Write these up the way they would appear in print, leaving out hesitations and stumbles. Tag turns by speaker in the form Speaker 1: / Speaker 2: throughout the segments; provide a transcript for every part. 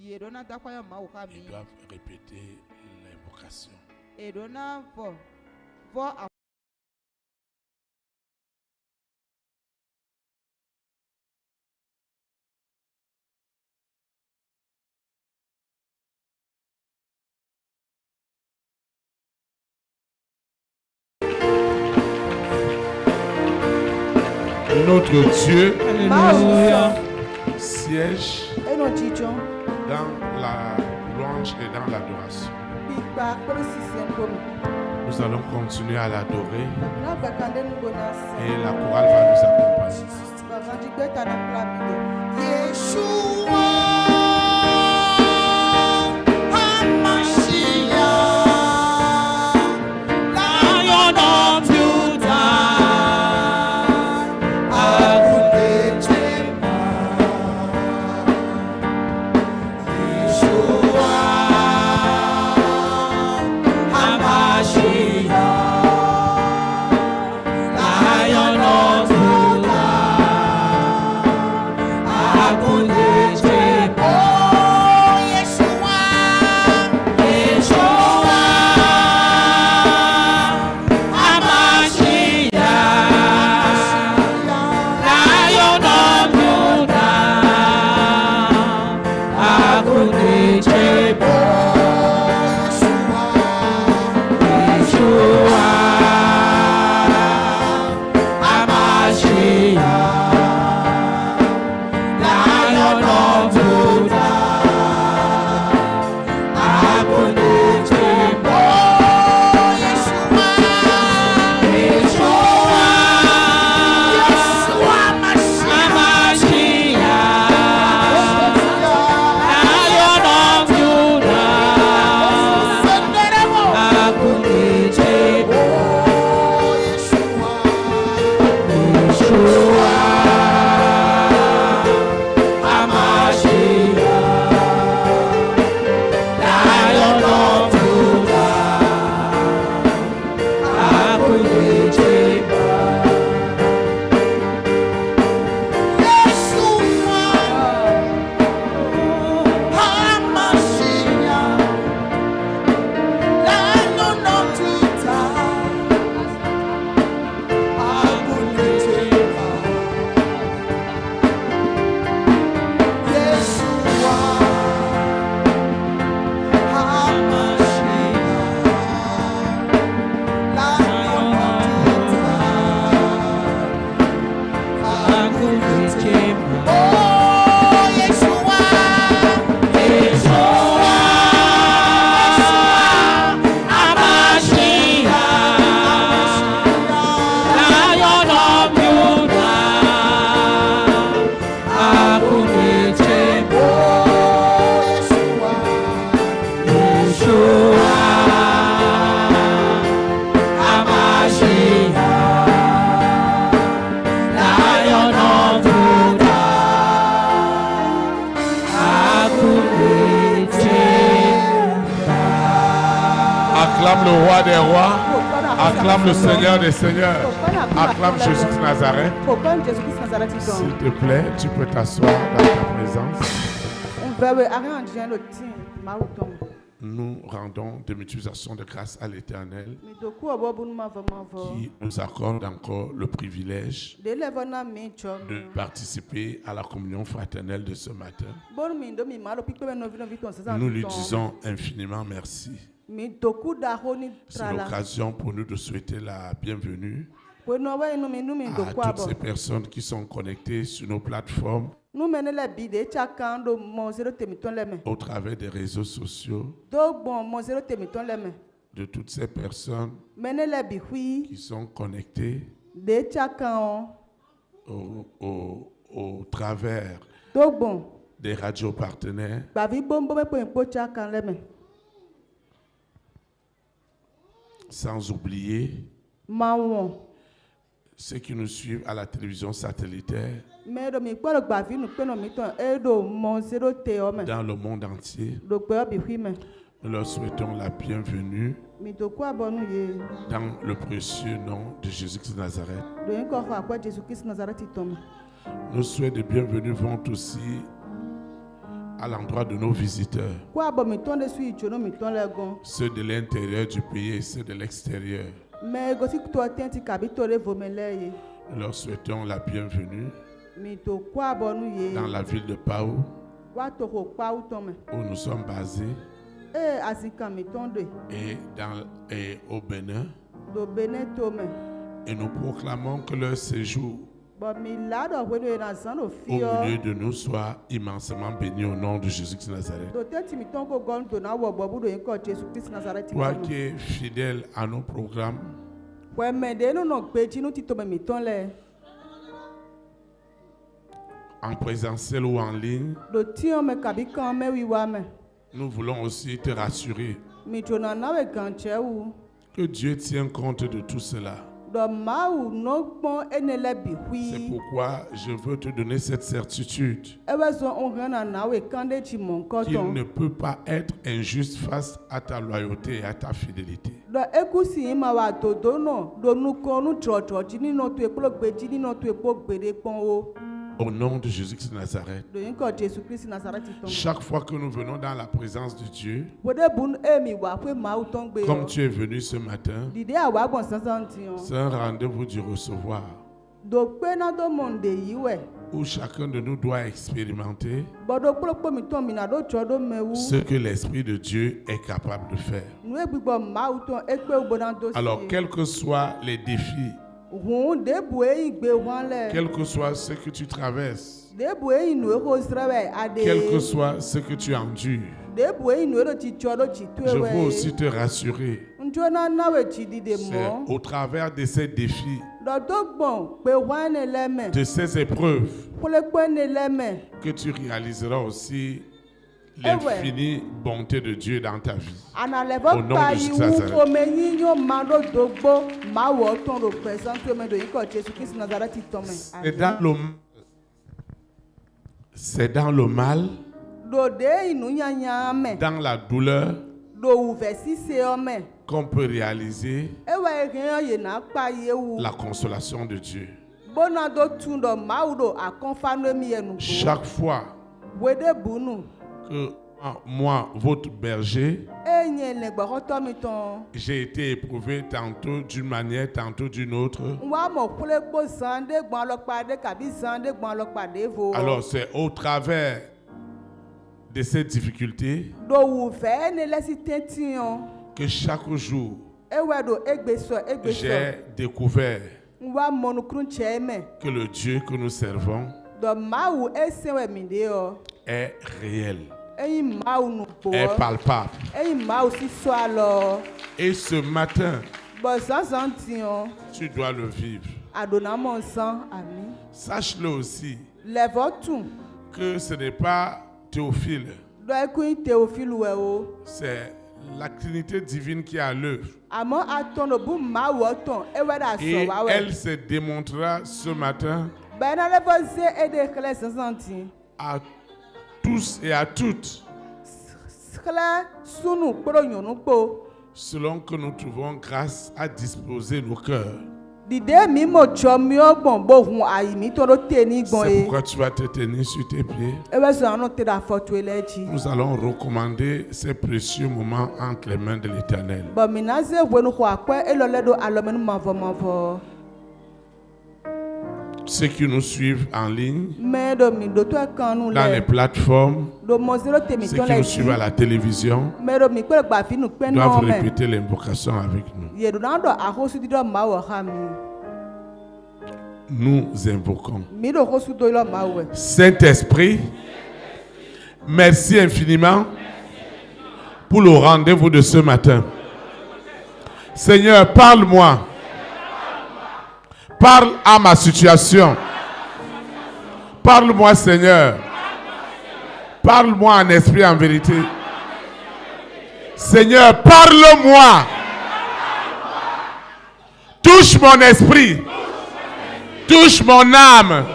Speaker 1: Ils doivent répéter l'invocation. Notre Dieu siège dans la louange et dans l'adoration. Nous allons continuer à l'adorer et la chorale va nous accompagner. Acclame le roi des rois, acclame le Seigneur des seigneurs, acclame Jésus de Nazareth. S'il te plaît, tu peux t'asseoir dans ta présence. Nous rendons des utilisations de grâce à l'Éternel qui nous accorde encore le privilège de participer à la communion fraternelle de ce matin. Nous lui disons infiniment merci. C'est l'occasion pour nous de souhaiter la bienvenue à toutes ces personnes qui sont connectées sur nos plateformes au travers des réseaux sociaux, de toutes ces personnes qui sont connectées au travers des radios partenaires, sans oublier ceux qui nous suivent à la télévision satellitaire dans le monde entier. Nous leur souhaitons la bienvenue dans le précieux nom de Jésus-Christ de Nazareth. Nos souhaits de bienvenue vont aussi à l'endroit de nos visiteurs, ceux de l'intérieur du pays et ceux de l'extérieur. Nous leur souhaitons la bienvenue dans la ville de Pau, où nous sommes basés, et au Bénin. Et nous proclamons que leur séjour au milieu de nous soit immensément béni au nom de Jésus-Christ de Nazareth. Toi qui es fidèle à nos programmes, en présentiel ou en ligne, nous voulons aussi te rassurer que Dieu tient compte de tout cela. C'est pourquoi je veux te donner cette certitude qu'il ne peut pas être injuste face à ta loyauté et à ta fidélité. Au nom de Jésus-Christ de Nazareth, chaque fois que nous venons dans la présence de Dieu, comme tu es venu ce matin, c'est un rendez-vous du recevoir où chacun de nous doit expérimenter ce que l'Esprit de Dieu est capable de faire. Alors, quels que soient les défis, quel que soit ce que tu traverses, quel que soit ce que tu endures, je veux aussi te rassurer. C'est au travers de ces défis, de ces épreuves, que tu réaliseras aussi l'infinie bonté de Dieu dans ta vie. Au nom de Jésus-Christ. C'est dans le mal, dans la douleur, qu'on peut réaliser la consolation de Dieu. Chaque fois que moi, votre berger, j'ai été éprouvé tantôt d'une manière, tantôt d'une autre. Alors c'est au travers de ces difficultés que chaque jour j'ai découvert que le Dieu que nous servons est réel, est palpable. Et ce matin, tu dois le vivre. Sache-le aussi que ce n'est pas Théophile, c'est la Trinité divine qui est à l'œuvre. Et elle se démontrera ce matin à tous et à toutes, selon que nous trouvons grâce à disposer nos cœurs. C'est pourquoi tu vas te tenir sur tes pieds. Nous allons recommander ces précieux moments entre les mains de l'Éternel. Ceux qui nous suivent en ligne, dans les plateformes, ceux qui nous suivent à la télévision, doivent répéter l'invocation avec nous. Nous invoquons. Saint-Esprit, merci infiniment pour le rendez-vous de ce matin. Seigneur, parle-moi. Parle à ma situation. Parle-moi, Seigneur. Parle-moi en esprit, en vérité. Seigneur, parle-moi. Touche mon esprit. Touche mon âme.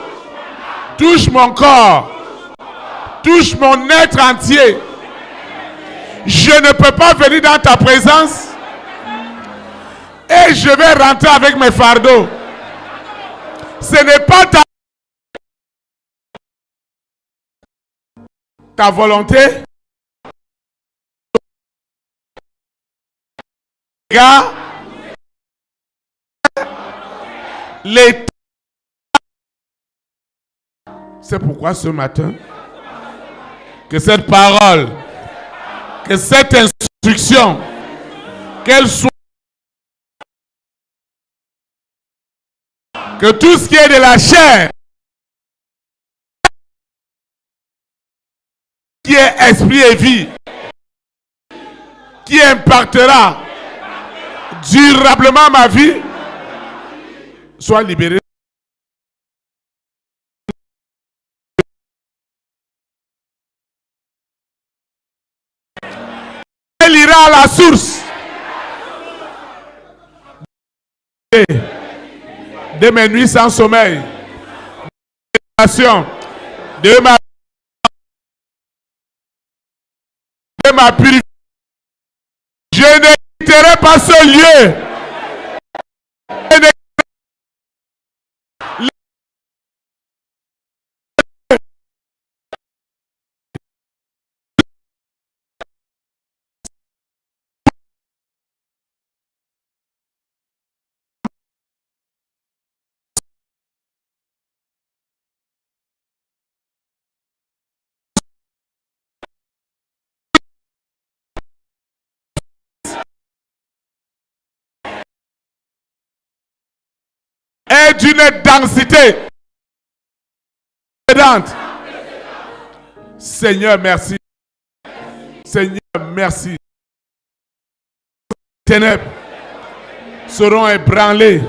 Speaker 1: Touche mon corps. Touche mon être entier. Je ne peux pas venir dans ta présence et je vais rentrer avec mes fardeaux. Ce n'est pas ta volonté. Les... C'est pourquoi ce matin, que cette parole, que cette instruction, qu'elle soit, que tout ce qui est de la chair, qui est esprit et vie, qui impactera durablement ma vie, soit libéré. Elle ira à la source de mes nuits sans sommeil, de ma purification. Je ne quitterai pas ce lieu. Et d'une densité. Seigneur, merci. Seigneur, merci. Les ténèbres seront ébranlées.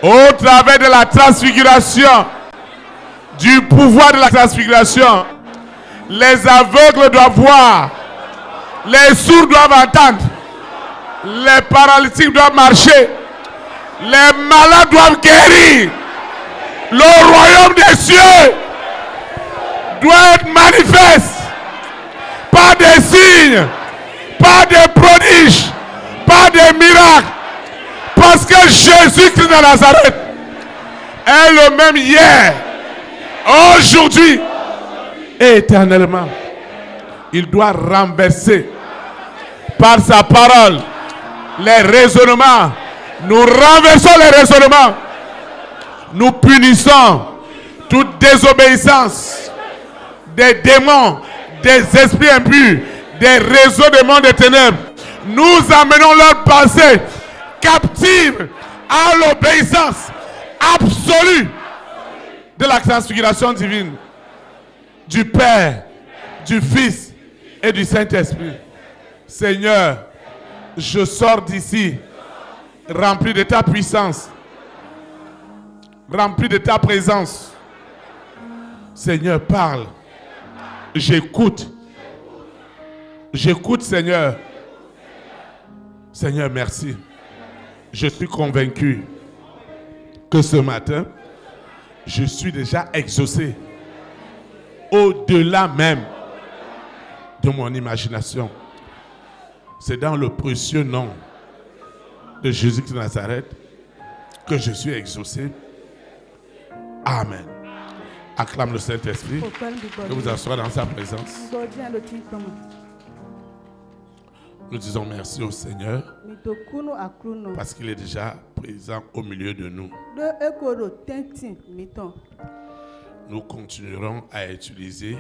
Speaker 1: Au travers de la transfiguration, du pouvoir de la transfiguration, les aveugles doivent voir, les sourds doivent entendre, les paralytiques doivent marcher, les malades doivent guérir. Le royaume des cieux doit être manifeste par des signes, par des prodiges, par des miracles. Parce que Jésus-Christ de Nazareth est le même hier, aujourd'hui et éternellement. Il doit renverser par sa parole les raisonnements. Nous renversons les raisonnements. Nous punissons toute désobéissance des démons, des esprits impurs, des réseaux des mondes des ténèbres. Nous amenons leur pensée captive à l'obéissance absolue de la transfiguration divine du Père, du Fils et du Saint-Esprit. Seigneur, je sors d'ici rempli de ta puissance, rempli de ta présence. Seigneur, parle. J'écoute. J'écoute, Seigneur. Seigneur, merci. Je suis convaincu que ce matin, je suis déjà exaucé au-delà même de mon imagination. C'est dans le précieux nom de Jésus de Nazareth que je suis exaucé. Amen. Acclame le Saint-Esprit. Que vous asseoir dans sa présence. Nous disons merci au Seigneur parce qu'il est déjà présent au milieu de nous. Nous continuerons à utiliser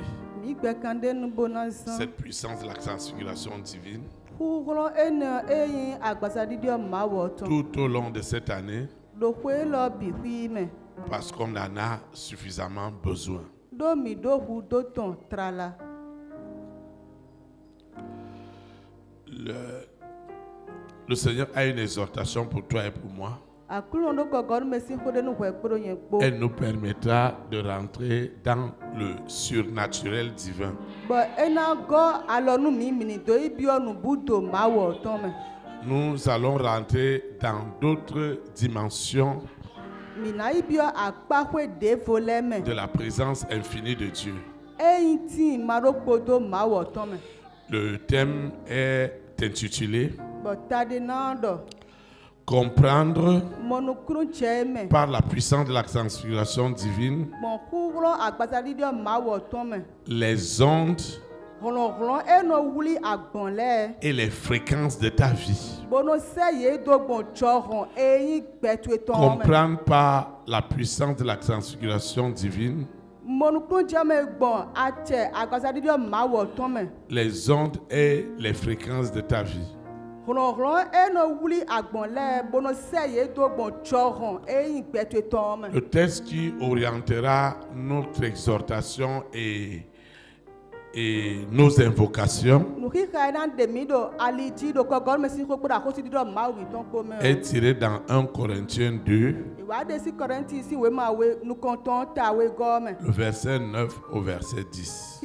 Speaker 1: cette puissance de la transfiguration divine tout au long de cette année parce qu'on en a suffisamment besoin. Le Seigneur a une exhortation pour toi et pour moi. Elle nous permettra de rentrer dans le surnaturel divin. Nous allons rentrer dans d'autres dimensions de la présence infinie de Dieu. Le thème est intitulé Comprendre par la puissance de la transfiguration divine les ondes et les fréquences de ta vie. Comprendre par la puissance de la transfiguration divine les ondes et les fréquences de ta vie. Le texte qui orientera notre exhortation et nos invocations est tiré dans 1 Corinthiens 2, le verset 9 au verset 10.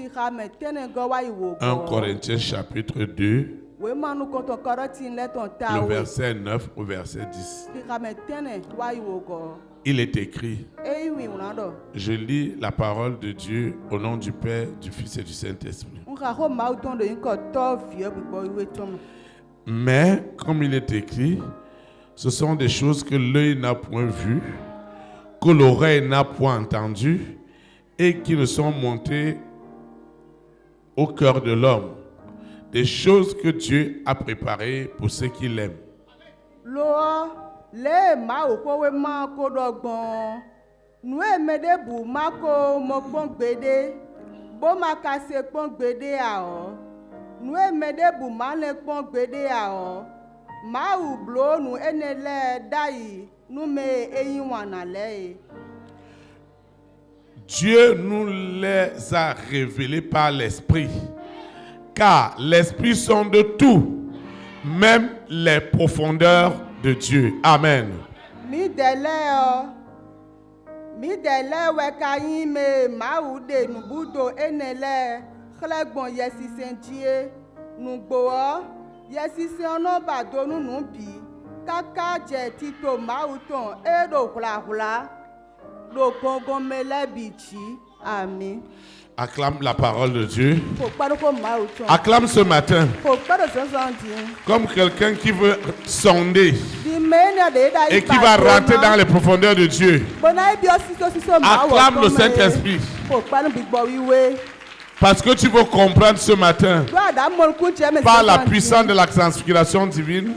Speaker 1: 1 Corinthiens chapitre 2, le verset 9 au verset 10. Il est écrit, je lis la parole de Dieu au nom du Père, du Fils et du Saint-Esprit. Mais, comme il est écrit, ce sont des choses que l'œil n'a point vues, que l'oreille n'a point entendues et qui ne sont montées au cœur de l'homme. Des choses que Dieu a préparées pour ceux qui l'aiment. Le ma okowe ma ko dogbon nu emede bu ma ko mo gbon gbede bo ma ka se gbon gbede a o nu emede bu ma le gbon gbede a o ma u blo nu enele dai nu me eyin wana le. Dieu nous les a révélés par l'Esprit, car l'Esprit sonde de tout, même les profondeurs de Dieu. Amen. Mi dele we kayin me ma u de nu budo enele khlegbon yesi sentie nu gbo yesi se ono ba do nu bi kaka je tito ma u ton e do hula do gongon mele bichi. Amen. Acclame la parole de Dieu. Acclame ce matin. Comme quelqu'un qui veut sonder et qui va rentrer dans les profondeurs de Dieu. Acclame le Saint-Esprit. Parce que tu veux comprendre ce matin, par la puissance de la transfiguration divine,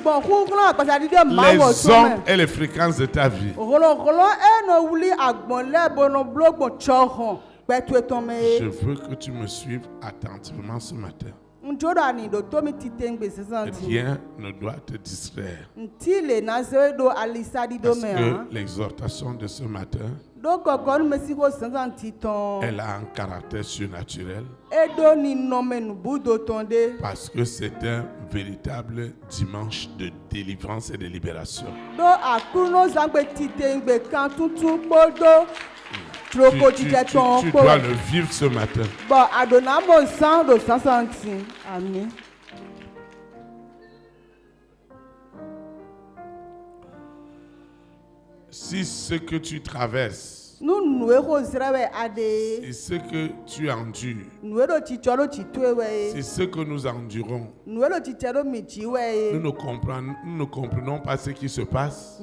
Speaker 1: les ondes et les fréquences de ta vie. Je veux que tu me suives attentivement ce matin. Rien ne doit te distraire. Parce que l'exhortation de ce matin, elle a un caractère surnaturel. Parce que c'est un véritable dimanche de délivrance et de libération. Tu dois le vivre ce matin. Si ce que tu traverses, si ce que tu endures, si ce que nous endurons, nous ne comprenons pas ce qui se passe,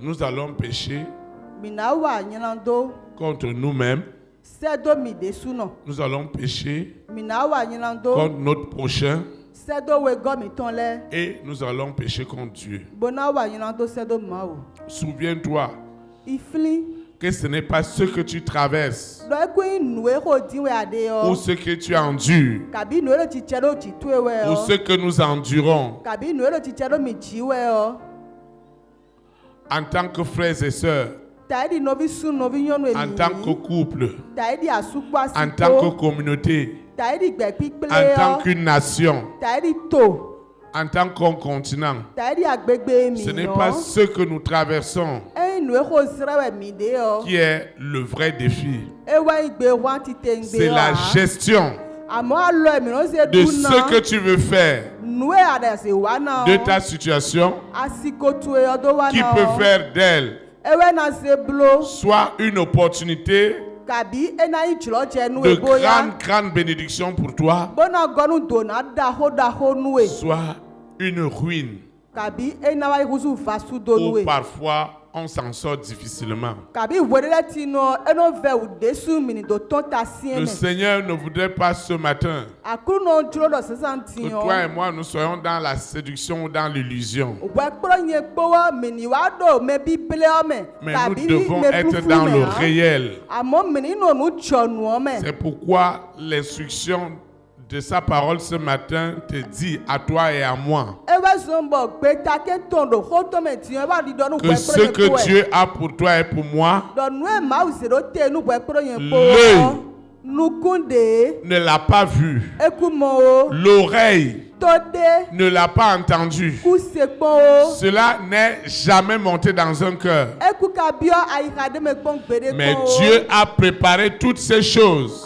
Speaker 1: nous allons pécher contre nous-mêmes. Nous allons pécher contre notre prochain. Et nous allons pécher contre Dieu. Souviens-toi que ce n'est pas ce que tu traverses ou ce que tu endures ou ce que nous endurons en tant que frères et sœurs, en tant que couple, en tant que communauté, en tant qu'une nation, en tant qu'un continent. Ce n'est pas ce que nous traversons qui est le vrai défi. C'est la gestion de ce que tu veux faire de ta situation qui peut faire d'elle soit une opportunité de grande bénédiction pour toi, soit une ruine, ou parfois on s'en sort difficilement. Le Seigneur ne voudrait pas ce matin que toi et moi nous soyons dans la séduction ou dans l'illusion. Mais nous devons être dans le réel. C'est pourquoi l'instruction de sa parole ce matin te dit à toi et à moi que ce que Dieu a pour toi et pour moi, l'œil ne l'a pas vu, l'oreille ne l'a pas entendu, cela n'est jamais monté dans un cœur. Mais Dieu a préparé toutes ces choses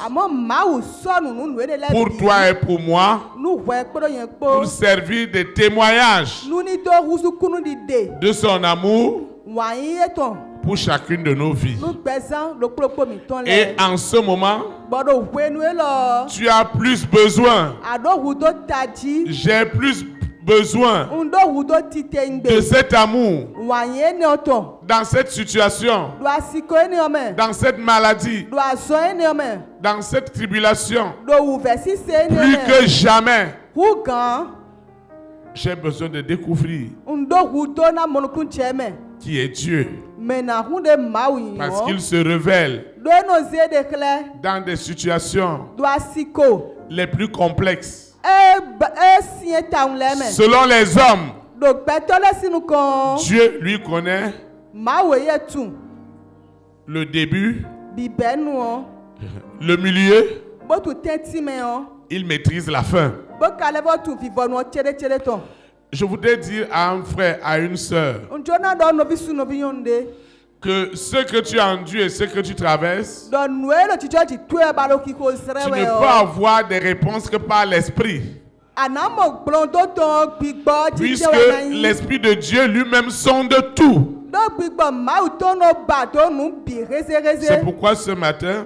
Speaker 1: pour toi et pour moi, pour servir de témoignage de son amour pour chacune de nos vies. Et en ce moment, tu as plus besoin, j'ai plus besoin de cet amour dans cette situation, dans cette maladie, dans cette tribulation. Plus que jamais, j'ai besoin de découvrir qui est Dieu. Parce qu'il se révèle dans des situations les plus complexes. Selon les hommes, Dieu lui connaît le début, le milieu, il maîtrise la fin. Je voudrais dire à un frère, à une sœur, que ce que tu as enduré et ce que tu traverses, tu ne peux avoir des réponses que par l'Esprit. Puisque l'Esprit de Dieu lui-même sonde tout. C'est pourquoi ce matin,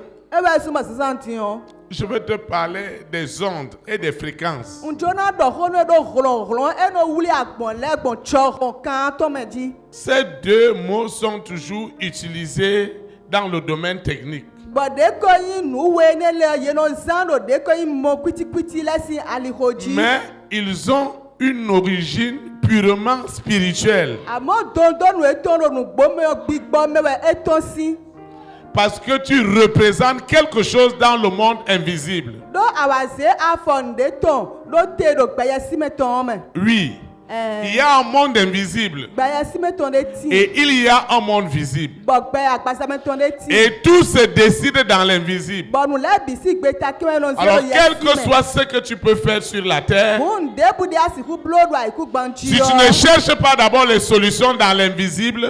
Speaker 1: je vais te parler des ondes et des fréquences. Ces deux mots sont toujours utilisés dans le domaine technique. Mais ils ont une origine purement spirituelle. Parce que tu représentes quelque chose dans le monde invisible. Oui. Il y a un monde invisible et il y a un monde visible. Et tout se décide dans l'invisible. Alors, quel que soit ce que tu peux faire sur la terre, si tu ne cherches pas d'abord les solutions dans l'invisible,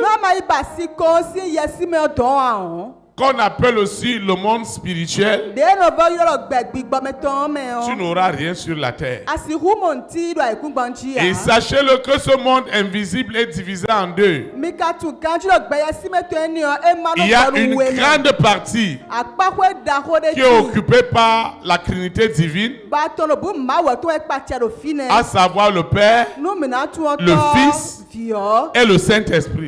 Speaker 1: qu'on appelle aussi le monde spirituel, tu n'auras rien sur la terre. Et sachez-le que ce monde invisible est divisé en deux. Il y a une grande partie qui est occupée par la Trinité divine, à savoir le Père, le Fils et le Saint-Esprit.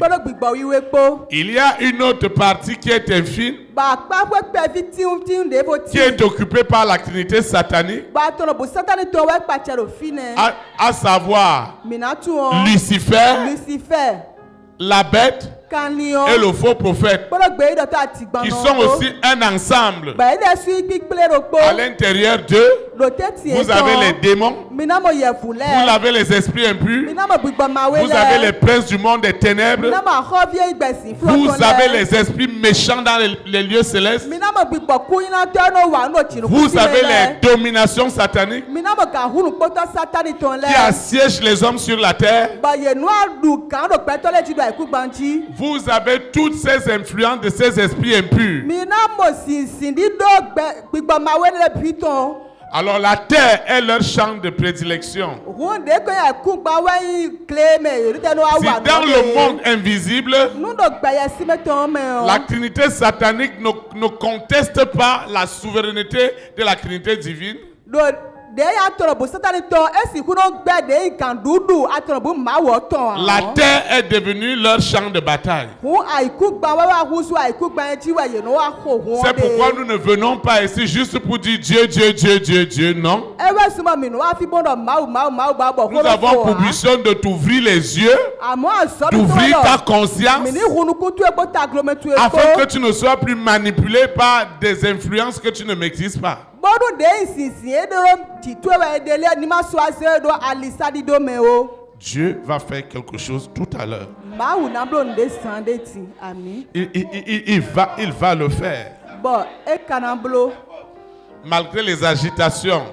Speaker 1: Il y a une autre partie qui est infime, qui est occupée par la Trinité satanique, à savoir Lucifer, la bête et le faux prophète, qui sont aussi un ensemble. À l'intérieur d'eux, vous avez les démons, vous avez les esprits impurs, vous avez les princes du monde des ténèbres, vous avez les esprits méchants dans les lieux célestes, vous avez les dominations sataniques qui assiègent les hommes sur la terre. Vous avez toutes ces influences de ces esprits impurs. Alors la terre est leur champ de prédilection. Si dans le monde invisible, la Trinité satanique ne conteste pas la souveraineté de la Trinité divine, la terre est devenue leur champ de bataille. C'est pourquoi nous ne venons pas ici juste pour dire Dieu, Dieu, Dieu, Dieu, Dieu, non. Nous avons pour mission de t'ouvrir les yeux, d'ouvrir ta conscience, afin que tu ne sois plus manipulé par des influences que tu ne maîtrises pas. Dieu va faire quelque chose tout à l'heure. Il va le faire. Malgré les agitations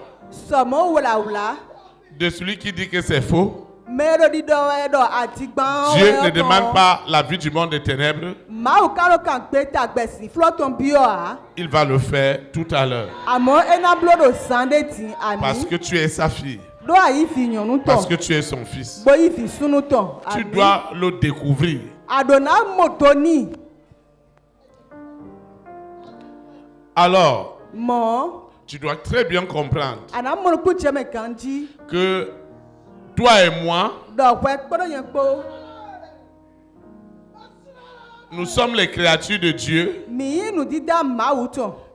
Speaker 1: de celui qui dit que c'est faux, Dieu ne demande pas la vie du monde des ténèbres. Il va le faire tout à l'heure. Parce que tu es sa fille. Parce que tu es son fils. Tu dois le découvrir. Alors, tu dois très bien comprendre que toi et moi, nous sommes les créatures de Dieu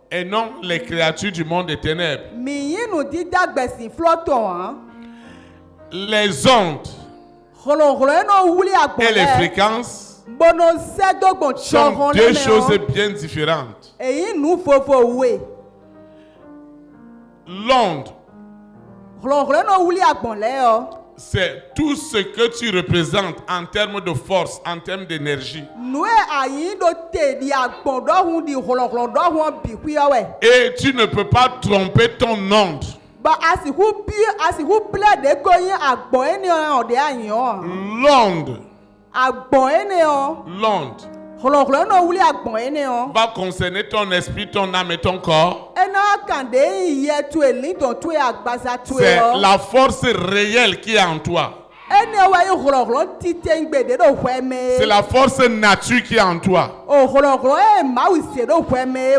Speaker 1: et non les créatures du monde des ténèbres. Les ondes et les fréquences sont deux choses bien différentes. L'onde, c'est tout ce que tu représentes en termes de force, en termes d'énergie. Et tu ne peux pas tromper ton onde. L'onde va concerner ton esprit, ton âme et ton corps. C'est la force réelle qui est en toi. C'est la force nature qui est en toi.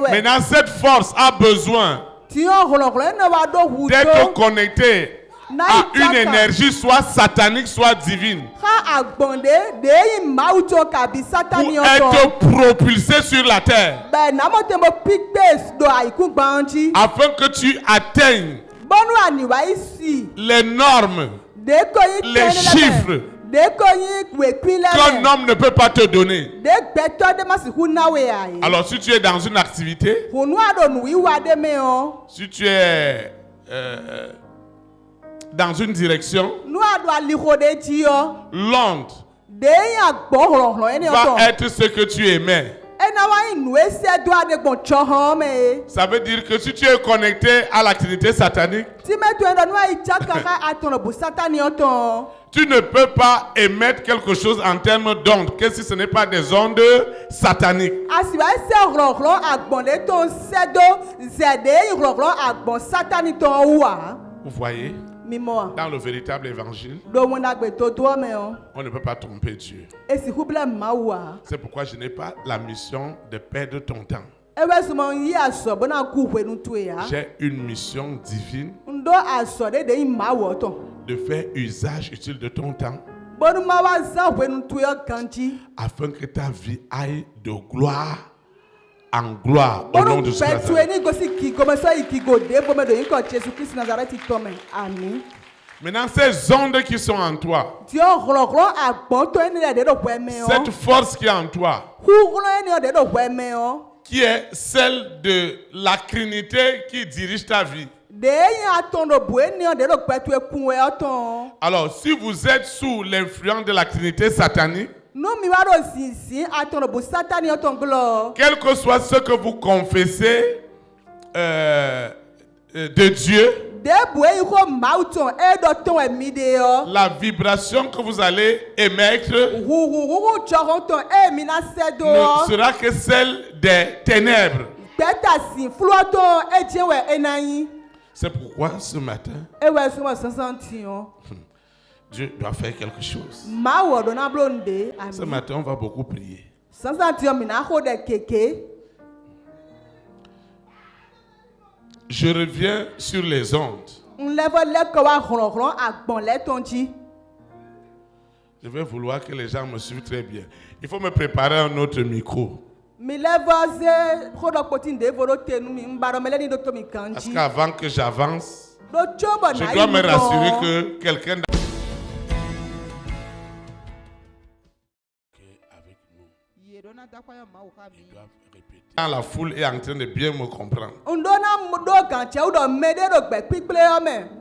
Speaker 1: Maintenant, cette force a besoin d'être connectée à une énergie soit satanique, soit divine, pour être propulsé sur la terre, afin que tu atteignes les normes, les chiffres qu'un homme ne peut pas te donner. Alors si tu es dans une activité, si tu es dans une direction, l'onde va être ce que tu aimais. Ça veut dire que si tu es connecté à la Trinité satanique, tu ne peux pas émettre quelque chose en termes d'ondes, que si ce n'est pas des ondes sataniques. Vous voyez, dans le véritable évangile, on ne peut pas tromper Dieu. C'est pourquoi je n'ai pas la mission de perdre ton temps. J'ai une mission divine de faire usage utile de ton temps, afin que ta vie aille de gloire en gloire au nom de Jésus. Maintenant, ces ondes qui sont en toi, cette force qui est en toi, qui est celle de la Trinité qui dirige ta vie. Alors, si vous êtes sous l'influence de la Trinité satanique, quel que soit ce que vous confessez de Dieu, la vibration que vous allez émettre ne sera que celle des ténèbres. C'est pourquoi ce matin, Dieu doit faire quelque chose. Ce matin, on va beaucoup prier. Je reviens sur les ondes. Je vais vouloir que les gens me suivent très bien. Il faut me préparer un autre micro. Parce qu'avant que j'avance, je dois me rassurer que quelqu'un avec nous. Ils doivent répéter. Quand la foule est en train de bien me comprendre.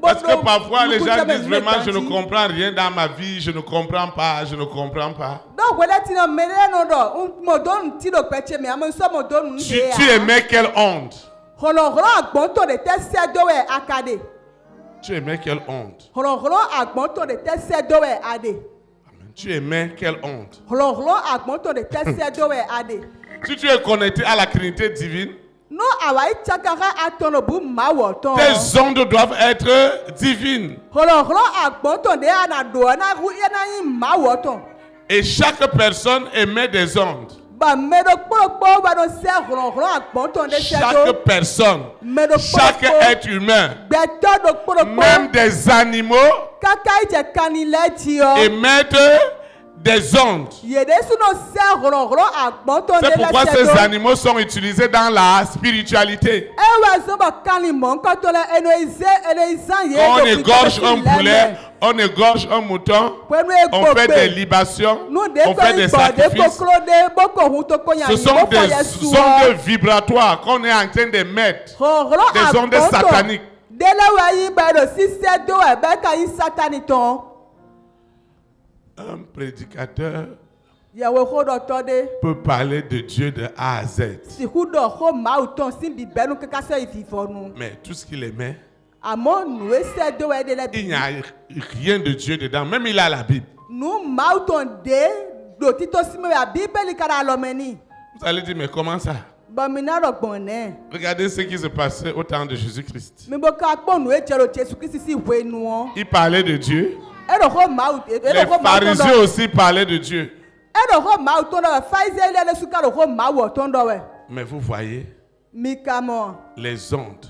Speaker 1: Parce que parfois les gens disent vraiment je ne comprends rien dans ma vie, je ne comprends pas, je ne comprends pas. Tu aimais quelle honte? Tu aimais quelle honte? Tu aimais quelle honte? Si tu es connecté à la Trinité divine, tes ondes doivent être divines. Et chaque personne émet des ondes. Chaque personne, chaque être humain, même des animaux émettent des ondes. C'est pourquoi ces animaux sont utilisés dans la spiritualité. Quand on égorge un poulet, on égorge un mouton, on fait des libations, on fait des sacrifices. Ce sont des ondes vibratoires qu'on est en train de mettre, des ondes sataniques. Un prédicateur peut parler de Dieu de A à Z. Mais tout ce qu'il aimait, il n'y a rien de Dieu dedans. Même il a la Bible. Vous allez dire, mais comment ça? Regardez ce qui se passait au temps de Jésus-Christ. Il parlait de Dieu. Les pharisiens aussi parlaient de Dieu. Mais vous voyez, les ondes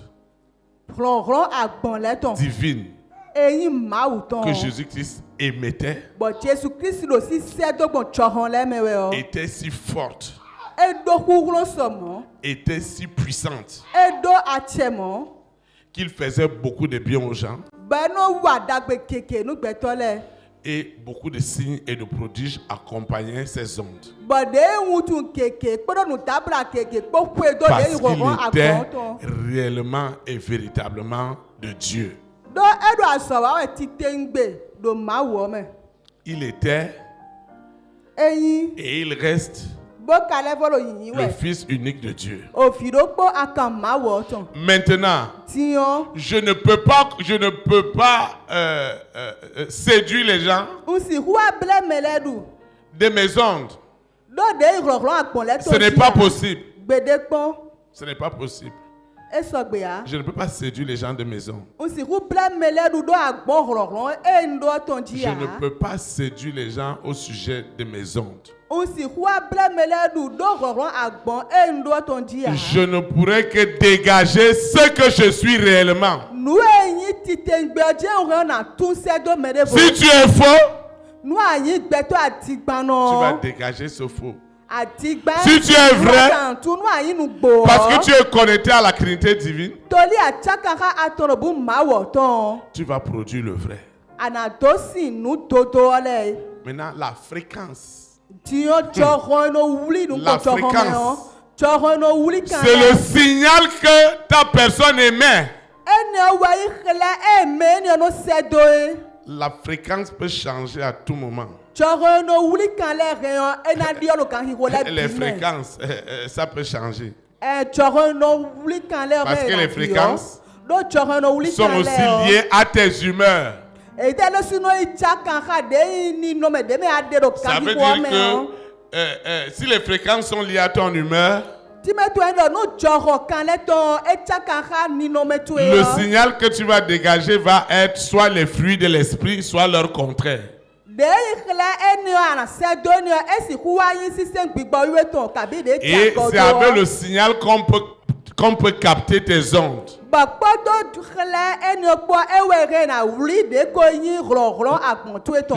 Speaker 1: divines que Jésus-Christ émettait étaient si fortes, étaient si puissantes qu'il faisait beaucoup de bien aux gens. Et beaucoup de signes et de prodiges accompagnaient ces ondes. Parce qu'il était réellement et véritablement de Dieu. Il était et il reste le Fils unique de Dieu. Maintenant, je ne peux pas séduire les gens de mes ondes. Ce n'est pas possible. Ce n'est pas possible. Je ne peux pas séduire les gens de maison. Je ne peux pas séduire les gens au sujet de mes ondes. Je ne pourrais que dégager ce que je suis réellement. Si tu es faux, tu vas dégager ce faux. Si tu es vrai, parce que tu es connecté à la Trinité divine, tu vas produire le vrai. Maintenant, la fréquence. La fréquence, c'est le signal que ta personne émet. La fréquence peut changer à tout moment. Les fréquences, ça peut changer. Parce que les fréquences sont aussi liées à tes humeurs. Ça veut dire que si les fréquences sont liées à ton humeur, Le signal que tu vas dégager va être soit les fruits de l'esprit, soit leur contraire. Et c'est avec le signal qu'on peut capter tes ondes.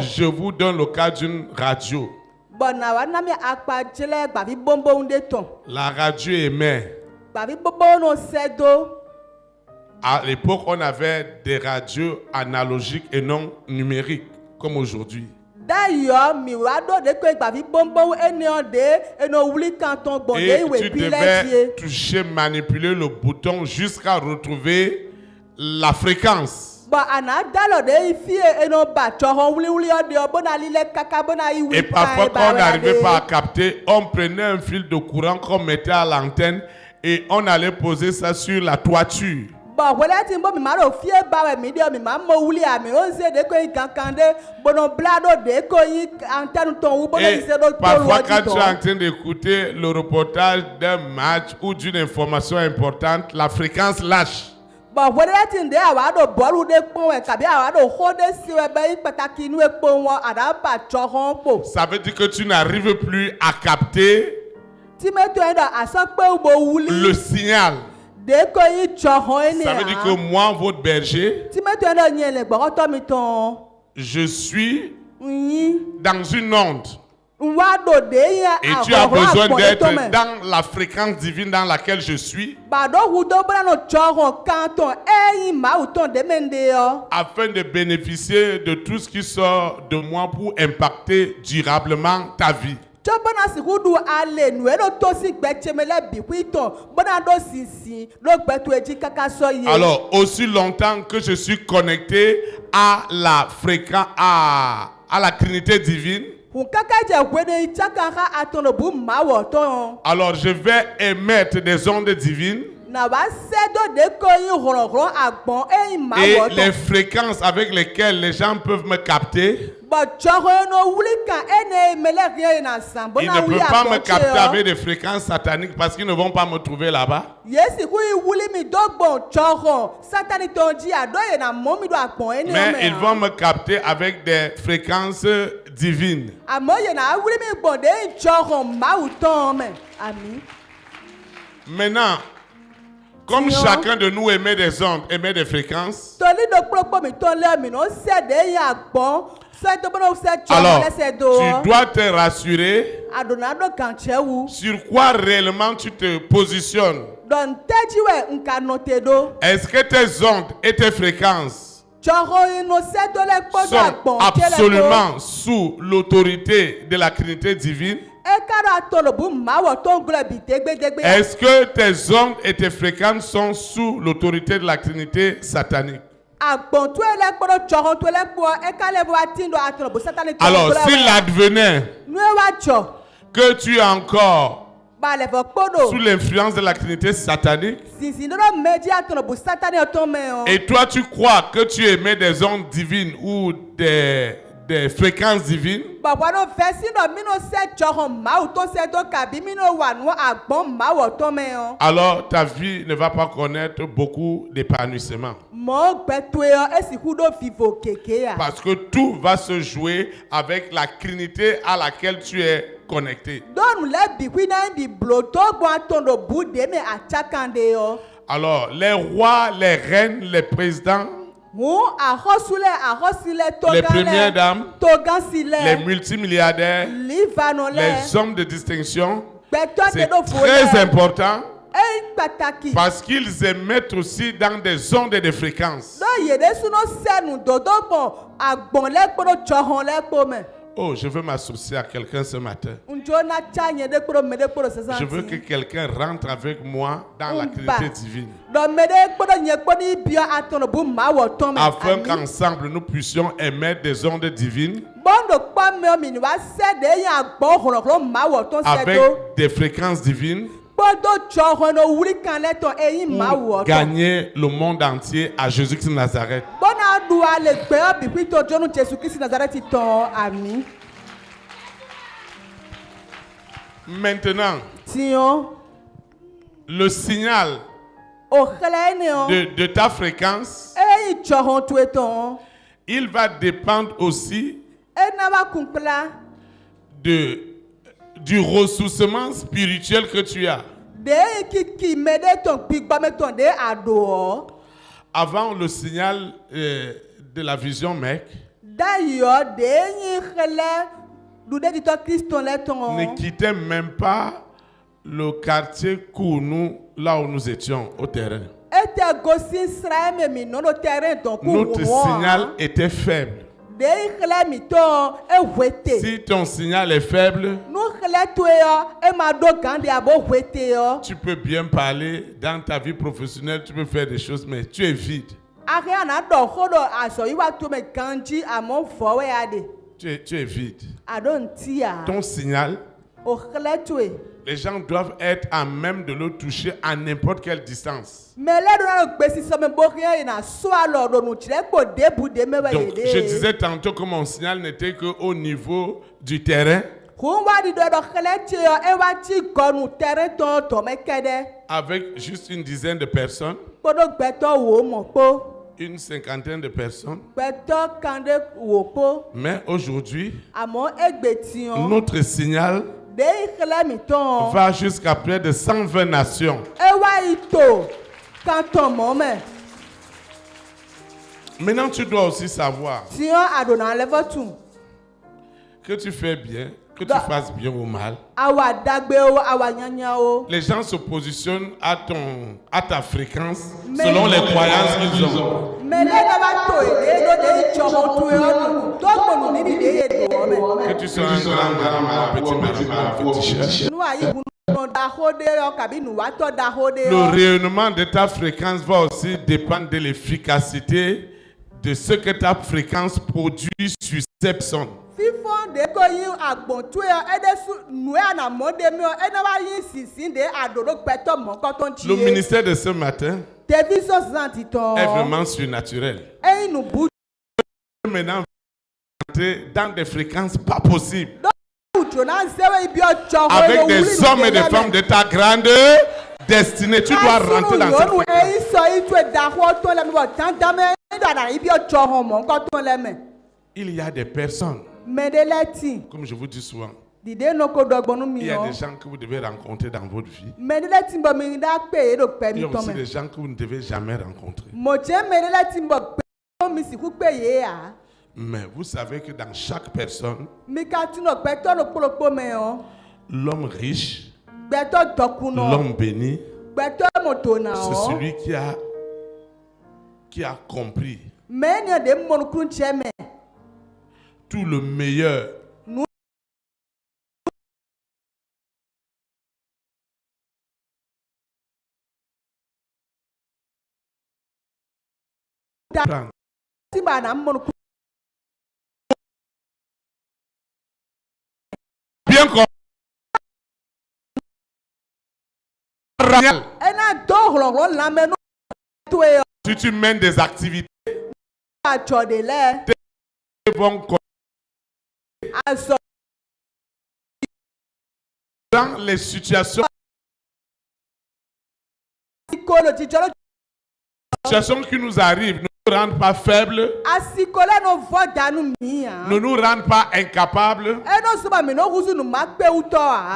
Speaker 1: Je vous donne le cas d'une radio. La radio émet. À l'époque, on avait des radios analogiques et non numériques, comme aujourd'hui. Et tu devais toucher, manipuler le bouton jusqu'à retrouver la fréquence. Et parfois, quand on n'arrivait pas à capter, on prenait un fil de courant qu'on mettait à l'antenne et on allait poser ça sur la toiture. Et parfois, quand tu es en train d'écouter le reportage d'un match ou d'une information importante, la fréquence lâche. Ça veut dire que tu n'arrives plus à capter le signal. Ça veut dire que moi, votre berger, je suis dans une onde. Et tu as besoin d'être dans la fréquence divine dans laquelle je suis, afin de bénéficier de tout ce qui sort de moi pour impacter durablement ta vie. Alors, aussi longtemps que je suis connecté à la fréquence, à la Trinité divine, alors je vais émettre des ondes divines. Et les fréquences avec lesquelles les gens peuvent me capter, ils ne peuvent pas me capter avec des fréquences sataniques parce qu'ils ne vont pas me trouver là-bas. Mais ils vont me capter avec des fréquences divines. Maintenant, comme chacun de nous émet des ondes, émet des fréquences, alors tu dois te rassurer sur quoi réellement tu te positionnes. Est-ce que tes ondes et tes fréquences sont absolument sous l'autorité de la Trinité divine? Est-ce que tes ondes et tes fréquences sont sous l'autorité de la Trinité satanique? Alors, s'il advenait que tu es encore sous l'influence de la Trinité satanique, et toi tu crois que tu émets des ondes divines ou des fréquences divines, alors ta vie ne va pas connaître beaucoup d'épanouissement. Parce que tout va se jouer avec la Trinité à laquelle tu es connecté. Alors, les rois, les reines, les présidents, les premières dames, les multimilliardaires, les hommes de distinction, c'est très important parce qu'ils émettent aussi dans des ondes et des fréquences. Oh, je veux m'associer à quelqu'un ce matin. Je veux que quelqu'un rentre avec moi dans la Trinité divine, afin qu'ensemble nous puissions émettre des ondes divines avec des fréquences divines pour gagner le monde entier à Jésus-Christ de Nazareth. Maintenant, le signal de ta fréquence, il va dépendre aussi du ressourcement spirituel que tu as. Avant le signal de la vision mec, ne quittait même pas le quartier Kounou, là où nous étions au terrain. Notre signal était faible. Si ton signal est faible, tu peux bien parler dans ta vie professionnelle, tu peux faire des choses, mais tu es vide. Tu es vide. Ton signal, les gens doivent être à même de le toucher à n'importe quelle distance. Donc, je disais tantôt que mon signal n'était qu'au niveau du terrain. Avec juste une dizaine de personnes. Une cinquantaine de personnes. Mais aujourd'hui, notre signal va jusqu'à près de 120 nations. Maintenant, tu dois aussi savoir que tu fais bien, que tu fasses bien ou mal. Les gens se positionnent à ta fréquence selon les croyances qu'ils ont. Que tu sois un grand, petit cher. Le rayonnement de ta fréquence va aussi dépendre de l'efficacité de ce que ta fréquence produit sur ces personnes. Le ministère de ce matin est vraiment surnaturel. Maintenant, dans des fréquences pas possibles. Avec des hommes et des femmes de ta grande destinée, tu dois rentrer dans cette fréquence. Il y a des personnes, comme je vous dis souvent, il y a des gens que vous devez rencontrer dans votre vie. Il y a aussi des gens que vous ne devez jamais rencontrer. Mais vous savez que dans chaque personne, l'homme riche, l'homme béni, c'est celui qui a compris tout le meilleur. Bien compris. Si tu mènes des activités, vont dans les situations qui nous arrivent, ne nous rendent pas faibles, ne nous rendent pas incapables,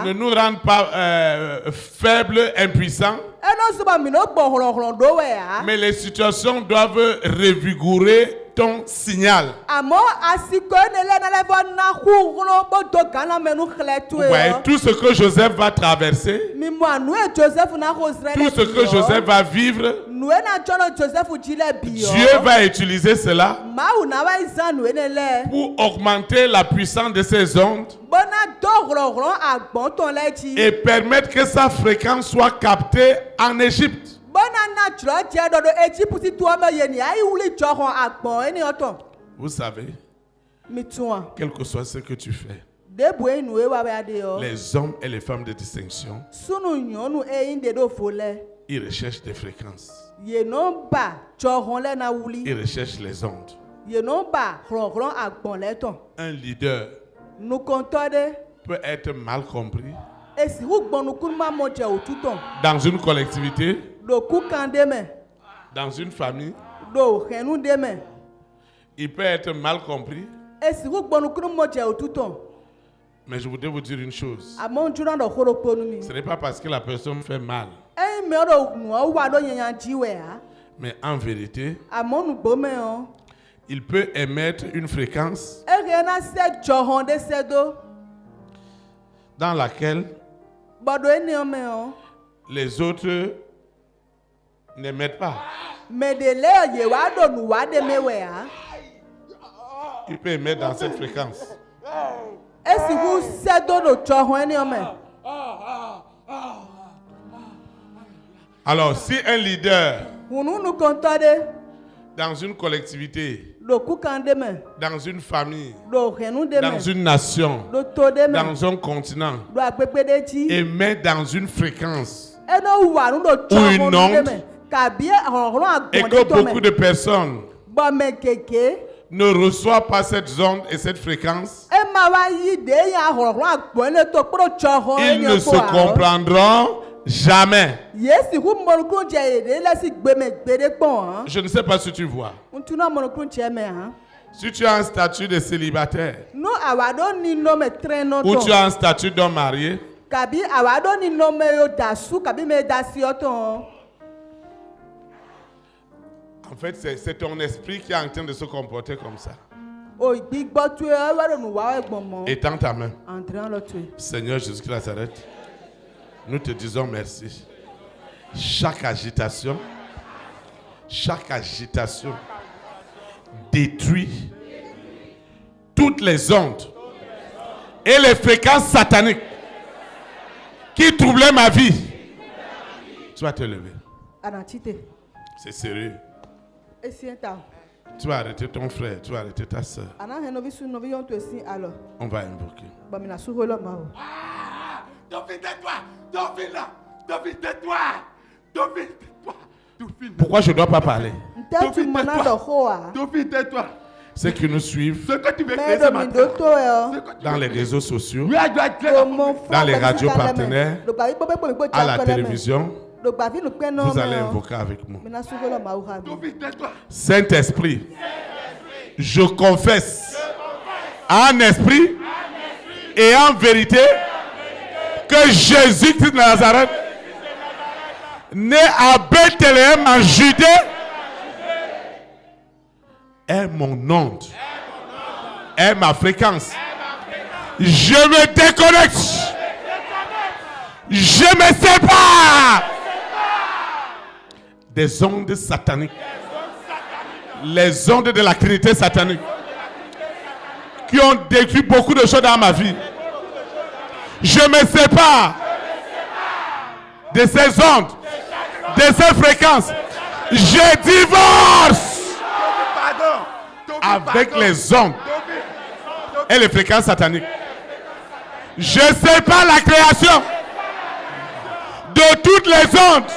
Speaker 1: ne nous rendent pas faibles, impuissants. Mais les situations doivent revigorer ton signal. Ouais, tout ce que Joseph va traverser, tout ce que Joseph va vivre, Dieu va utiliser cela pour augmenter la puissance de ses ondes et permettre que sa fréquence soit captée en Égypte. Vous savez, quel que soit ce que tu fais, les hommes et les femmes de distinction, ils recherchent des fréquences. Ils recherchent les ondes. Un leader peut être mal compris dans une collectivité, dans une famille, il peut être mal compris. Mais je voudrais vous dire une chose. Ce n'est pas parce que la personne fait mal. Mais en vérité, il peut émettre une fréquence dans laquelle les autres n'émettent pas. Il peut émettre dans cette fréquence. Alors, si un leader dans une collectivité, dans une famille, dans une nation, dans un continent, émet dans une fréquence ou une onde, et que beaucoup de personnes ne reçoivent pas cette onde et cette fréquence, ils ne se comprendront jamais. Je ne sais pas si tu vois. Si tu as un statut de célibataire ou tu as un statut d'homme marié, en fait, c'est ton esprit qui est en train de se comporter comme ça. Étends ta main. Seigneur Jésus-Christ Nazareth, nous te disons merci. Chaque agitation détruit toutes les ondes et les fréquences sataniques qui troublaient ma vie. Tu vas te lever. C'est sérieux. Tu vas arrêter ton frère, tu vas arrêter ta soeur. On va invoquer. Pourquoi je ne dois pas parler? Ceux qui nous suivent dans les réseaux sociaux, dans les radios partenaires, à la télévision, vous allez invoquer avec moi. Saint-Esprit, je confesse en esprit et en vérité que Jésus-Christ de Nazareth, né à Bethléem en Judée, est mon onde, est ma fréquence. Je me déconnecte, je me sépare des ondes sataniques, les ondes de la Trinité satanique qui ont détruit beaucoup de choses dans ma vie. Je me sépare de ces ondes, de ces fréquences. Je divorce avec les ondes et les fréquences sataniques. Je sépare la création de toutes les ondes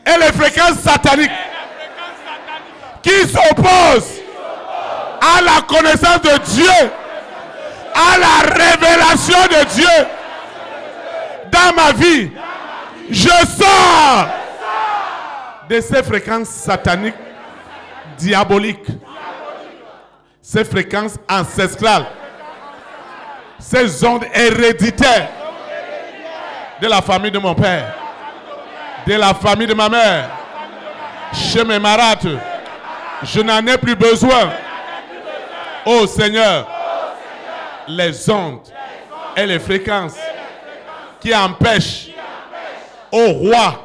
Speaker 1: et les fréquences sataniques qui s'opposent à la connaissance de Dieu, à la révélation de Dieu dans ma vie. Je sors de ces fréquences sataniques, diaboliques, ces fréquences ancestrales, ces ondes héréditaires de la famille de mon père, de la famille de ma mère. Je me marate, je n'en ai plus besoin. Oh Seigneur, les ondes et les fréquences qui empêchent aux rois,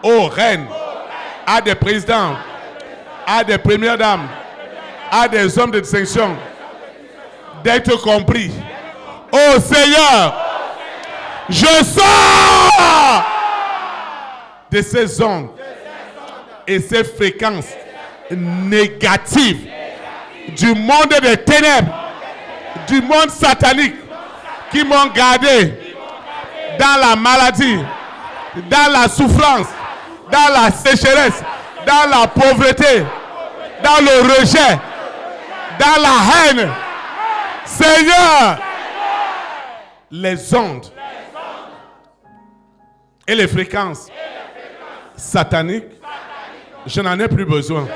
Speaker 1: aux reines, à des présidents, à des premières dames, à des hommes de distinction d'être compris. Oh Seigneur, je sors de ces ondes et ces fréquences négatives du monde des ténèbres, du monde satanique qui m'ont gardé dans la maladie, dans la souffrance, dans la sécheresse, dans la pauvreté, dans le rejet, dans la haine. Seigneur, les ondes et les fréquences sataniques, je n'en ai plus besoin.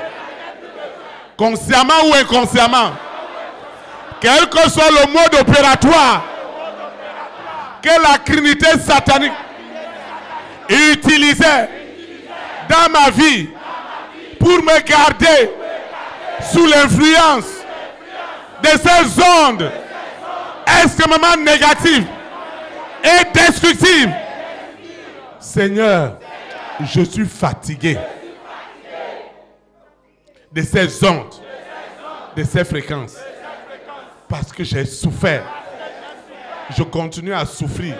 Speaker 1: Consciemment ou inconsciemment, quel que soit le mode opératoire que la trinité satanique utilisait dans ma vie pour me garder sous l'influence de ces ondes extrêmement négatives et destructives. Seigneur, je suis fatigué de ces ondes, de ces fréquences, parce que j'ai souffert. Je continue à souffrir.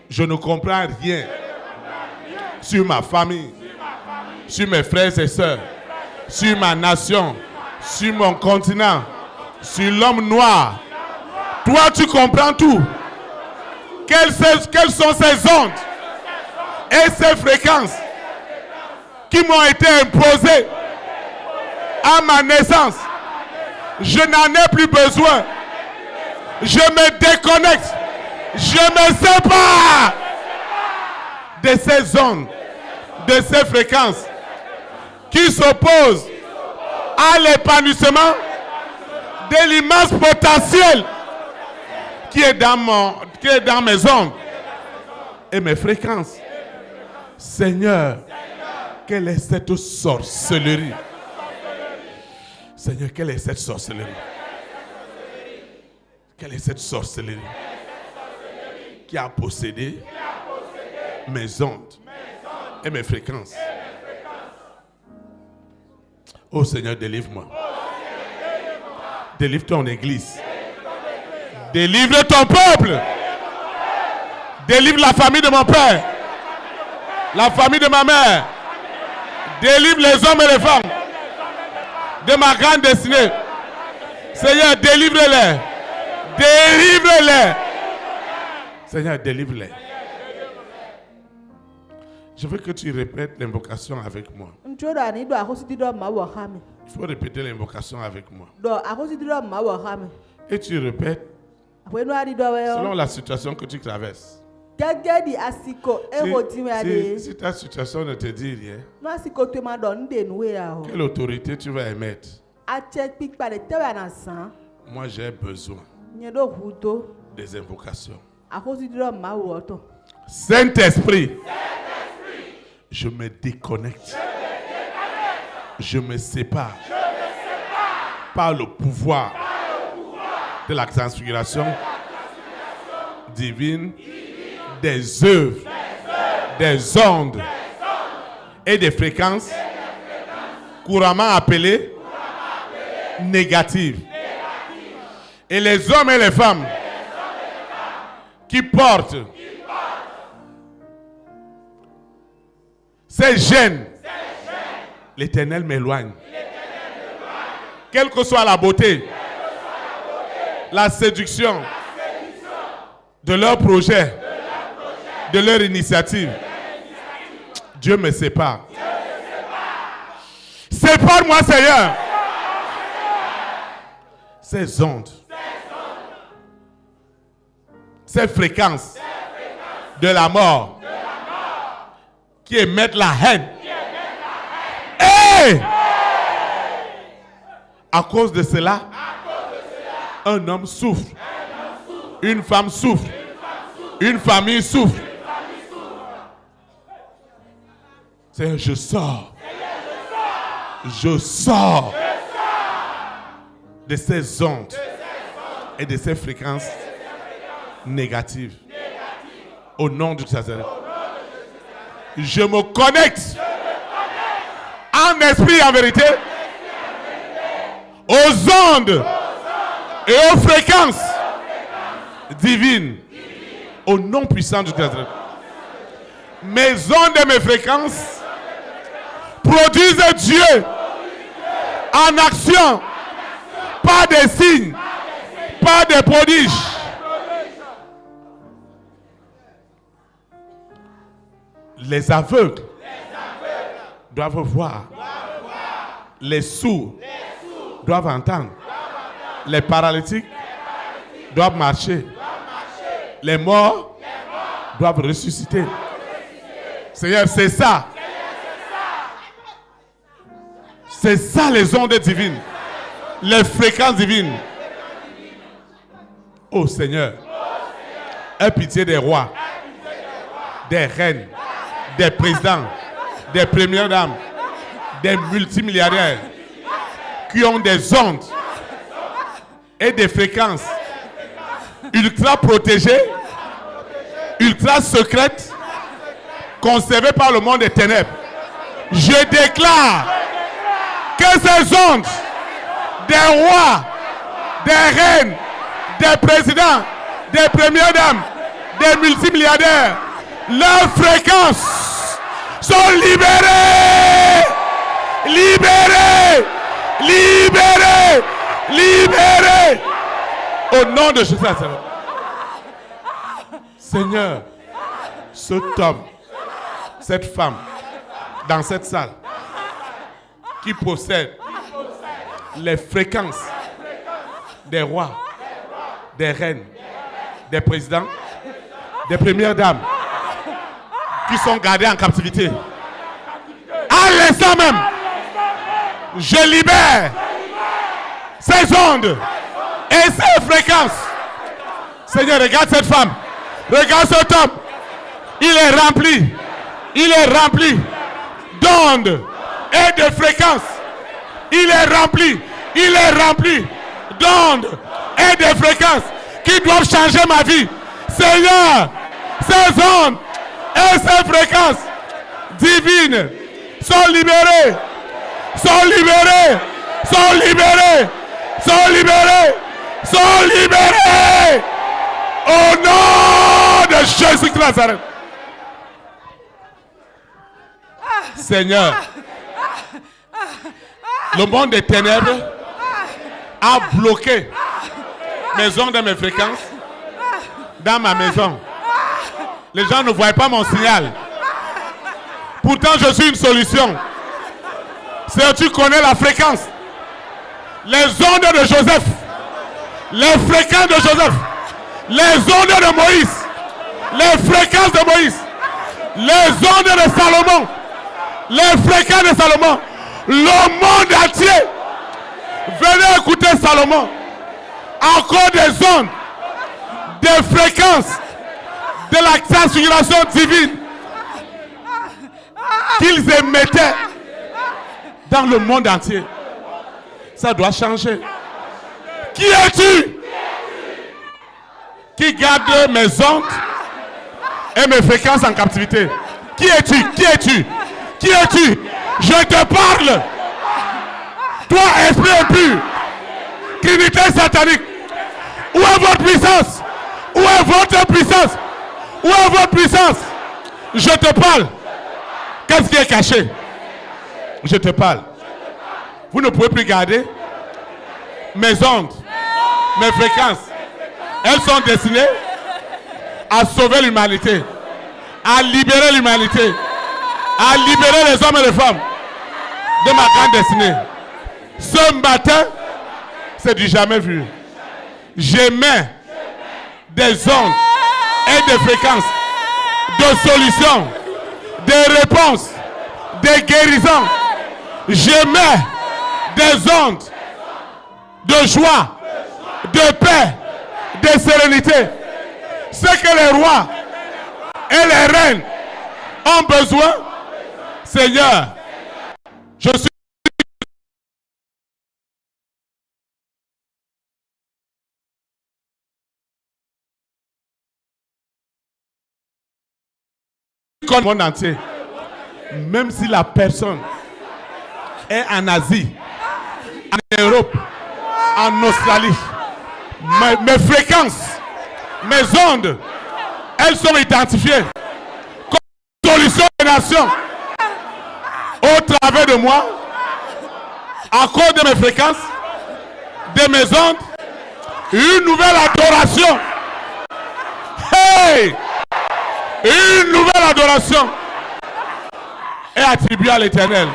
Speaker 1: Je ne comprends rien sur ma famille, sur mes frères et sœurs, sur ma nation, sur mon continent, sur l'homme noir. Toi, tu comprends tout. Quelles sont ces ondes et ces fréquences qui m'ont été imposées à ma naissance? Je n'en ai plus besoin. Je me déconnecte. Je me sépare de ces ondes, de ces fréquences qui s'opposent à l'épanouissement de l'immense potentiel qui est dans mes ondes et mes fréquences. Seigneur, quelle est cette sorcellerie? Seigneur, quelle est cette sorcellerie? Quelle est cette sorcellerie qui a possédé mes ondes et mes fréquences? Oh Seigneur, délivre-moi. Délivre ton église. Délivre ton peuple. Délivre la famille de mon père. La famille de ma mère. Délivre les hommes et les femmes de ma grande destinée. Seigneur, délivre-les. Délivre-les. Seigneur, délivre-les. Je veux que tu répètes l'invocation avec moi. Il faut répéter l'invocation avec moi. Et tu répètes selon la situation que tu traverses. Si ta situation ne te dit rien, quelle autorité tu vas émettre? Moi, j'ai besoin des invocations. Saint-Esprit, je me déconnecte. Je me sépare par le pouvoir de la transfiguration divine des œuvres, des ondes et des fréquences couramment appelées négatives. Et les hommes et les femmes qui portent ces gènes, l'Éternel m'éloigne. Quelle que soit la beauté, la séduction de leur projet, de leur initiative, Dieu me sépare. Sépare-moi, Seigneur. Ces ondes, ces fréquences de la mort qui émettent la haine. Et à cause de cela, un homme souffre, une femme souffre, une famille souffre. Seigneur, je sors. Je sors de ces ondes et de ces fréquences négatives. Au nom du Seigneur. Je me connecte en esprit et en vérité aux ondes et aux fréquences divines. Au nom puissant du Seigneur. Mes ondes et mes fréquences produisent Dieu en action, pas des signes, pas des prodiges. Les aveugles doivent voir. Les sourds doivent entendre. Les paralytiques doivent marcher. Les morts doivent ressusciter. Seigneur, c'est ça. C'est ça les ondes divines. Les fréquences divines. Oh Seigneur, aie pitié des rois, des reines, des présidents, des premières dames, des multimilliardaires qui ont des ondes et des fréquences ultra protégées, ultra secrètes, conservées par le monde des ténèbres. Je déclare que ces ondes des rois, des reines, des présidents, des premières dames, des multimilliardaires, leurs fréquences sont libérées, libérées, libérées, libérées. Au nom de Jésus. Seigneur, cet homme, cette femme, dans cette salle, qui possède les fréquences des rois, des reines, des présidents, des premières dames, qui sont gardés en captivité. À l'instant même, je libère ces ondes et ces fréquences. Seigneur, regarde cette femme, regarde cet homme. Il est rempli d'ondes et de fréquences. Il est rempli d'ondes et de fréquences qui doivent changer ma vie. Seigneur, ces ondes et ces fréquences divines sont libérées, sont libérées, sont libérées, sont libérées, sont libérées. Au nom de Jésus-Christ de Nazareth. Seigneur, le monde des ténèbres a bloqué mes ondes et mes fréquences dans ma maison. Les gens ne voient pas mon signal. Pourtant, je suis une solution. Si tu connais la fréquence, les ondes de Joseph, les fréquences de Joseph, les ondes de Moïse, les fréquences de Moïse, les ondes de Salomon, les fréquences de Salomon, le monde entier. Venez écouter Salomon. Encore des ondes, des fréquences de la transfiguration divine qu'ils émettaient dans le monde entier. Ça doit changer. Qui es-tu qui garde mes ondes et mes fréquences en captivité? Qui es-tu? Qui es-tu? Qui es-tu? Je te parle. Toi, esprit impur, trinité satanique. Où est votre puissance? Où est votre puissance? Où est votre puissance? Je te parle. Qu'est-ce qui est caché? Je te parle. Vous ne pouvez plus garder mes ondes, mes fréquences. Elles sont destinées à sauver l'humanité, à libérer l'humanité, à libérer les hommes et les femmes de ma grande destinée. Ce matin, c'est du jamais vu. J'émets des ondes et des fréquences de solutions, des réponses, des guérisons. J'émets des ondes de joie, de paix, de sérénité. Ce que les rois et les reines ont besoin, Seigneur, je suis comme le monde entier. Même si la personne est en Asie, en Europe, en Australie, mes fréquences, mes ondes, elles sont identifiées comme solution des nations. Au travers de moi, à cause de mes fréquences, de mes ondes, une nouvelle adoration. Hey! Une nouvelle adoration est attribuée à l'Éternel.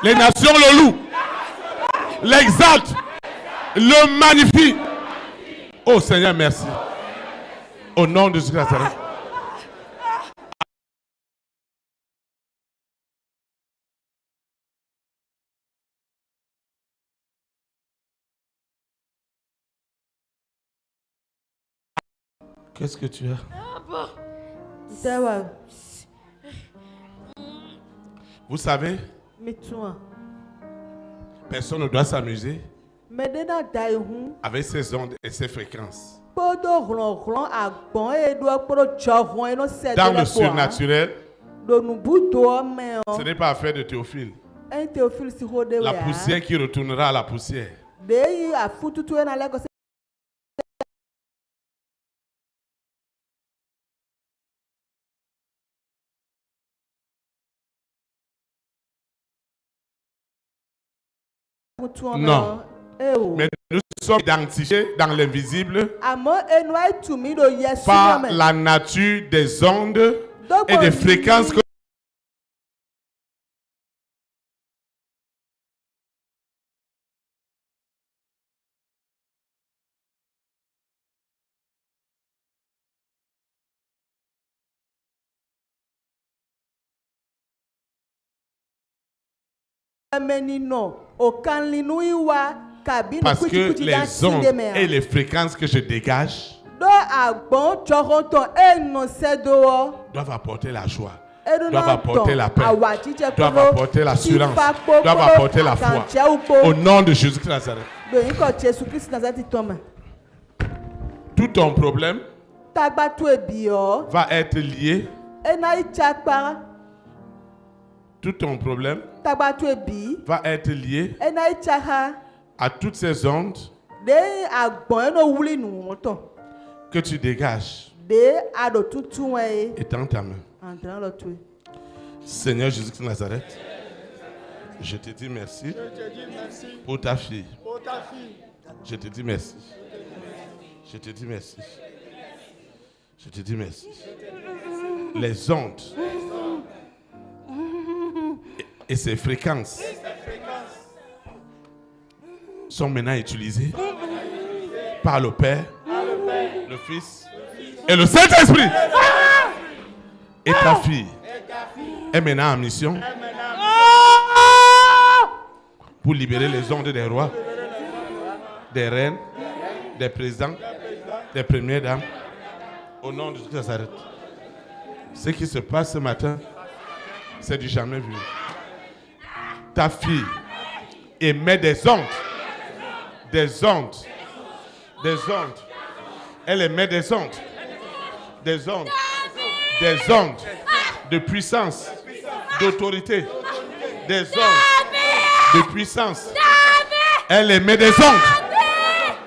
Speaker 1: Les nations le louent, l'exaltent, le magnifient. Oh Seigneur, merci. Au nom de Jésus de Nazareth. Qu'est-ce que tu as? Vous savez, personne ne doit s'amuser avec ses ondes et ses fréquences. Dans le surnaturel, ce n'est pas affaire de Théophile. La poussière qui retournera à la poussière. Non. Mais nous sommes identifiés dans l'invisible par la nature des ondes et des fréquences que parce que les ondes et les fréquences que je dégage doivent apporter la joie, doivent apporter la paix, doivent apporter l'assurance, doivent apporter la foi. Au nom de Jésus de Nazareth. Tout ton problème va être lié. Tout ton problème va être lié à toutes ces ondes que tu dégages étant ta main. Seigneur Jésus de Nazareth, je te dis merci pour ta fille. Je te dis merci. Je te dis merci. Je te dis merci. Les ondes et ses fréquences sont maintenant utilisées par le Père, le Fils et le Saint-Esprit. Et ta fille est maintenant en mission pour libérer les ondes des rois, des reines, des présidents, des premières dames. Au nom de Jésus de Nazareth. Ce qui se passe ce matin, c'est du jamais vu. Ta fille émet des ondes. Des ondes. Des ondes. Elle émet des ondes. Des ondes. Des ondes de puissance, d'autorité. Des ondes de puissance. Elle émet des ondes.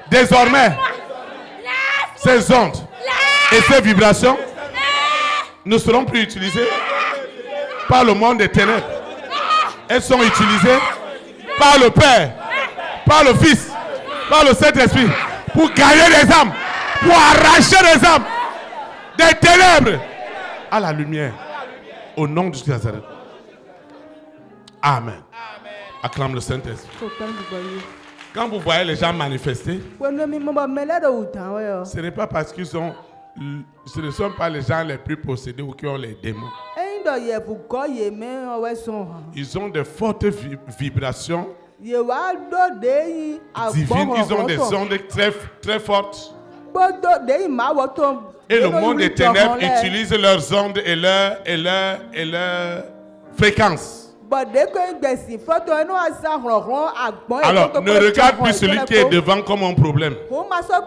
Speaker 1: Désormais, ces ondes et ces vibrations ne seront plus utilisées par le monde des ténèbres. Elles sont utilisées par le Père, par le Fils, par le Saint-Esprit pour gagner des âmes, pour arracher des âmes des ténèbres à la lumière. Au nom de Jésus. Amen. Acclame le Saint-Esprit. Quand vous voyez les gens manifester, ce n'est pas parce qu'ils ont, ce ne sont pas les gens les plus possédés ou qui ont les démons. Ils ont de fortes vibrations divines. Ils ont des ondes très, très fortes. Et le monde des ténèbres utilise leurs ondes et leurs fréquences. Alors, ne regarde plus celui qui est devant comme un problème. Regarde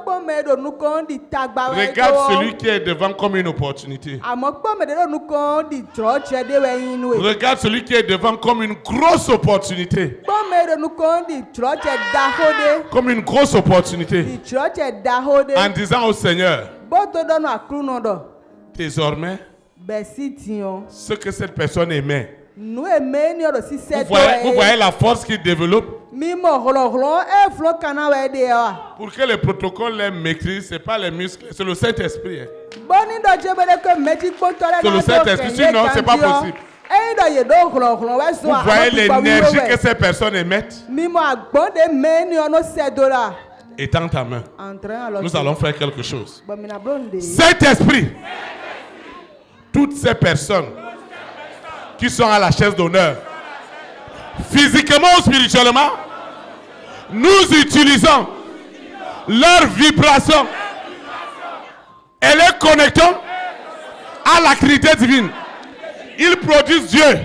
Speaker 1: celui qui est devant comme une opportunité. Regarde celui qui est devant comme une grosse opportunité. Comme une grosse opportunité. En disant au Seigneur, désormais, ce que cette personne émet, vous voyez la force qu'il développe. Pour que le protocole les maîtrise, ce n'est pas les muscles, c'est le Saint-Esprit. C'est le Saint-Esprit, sinon ce n'est pas possible. Vous voyez l'énergie que ces personnes émettent. Étends ta main. Nous allons faire quelque chose. Cet esprit, toutes ces personnes qui sont à la chaise d'honneur, physiquement ou spirituellement, nous utilisons leur vibration et les connectons à la Trinité divine. Ils produisent Dieu.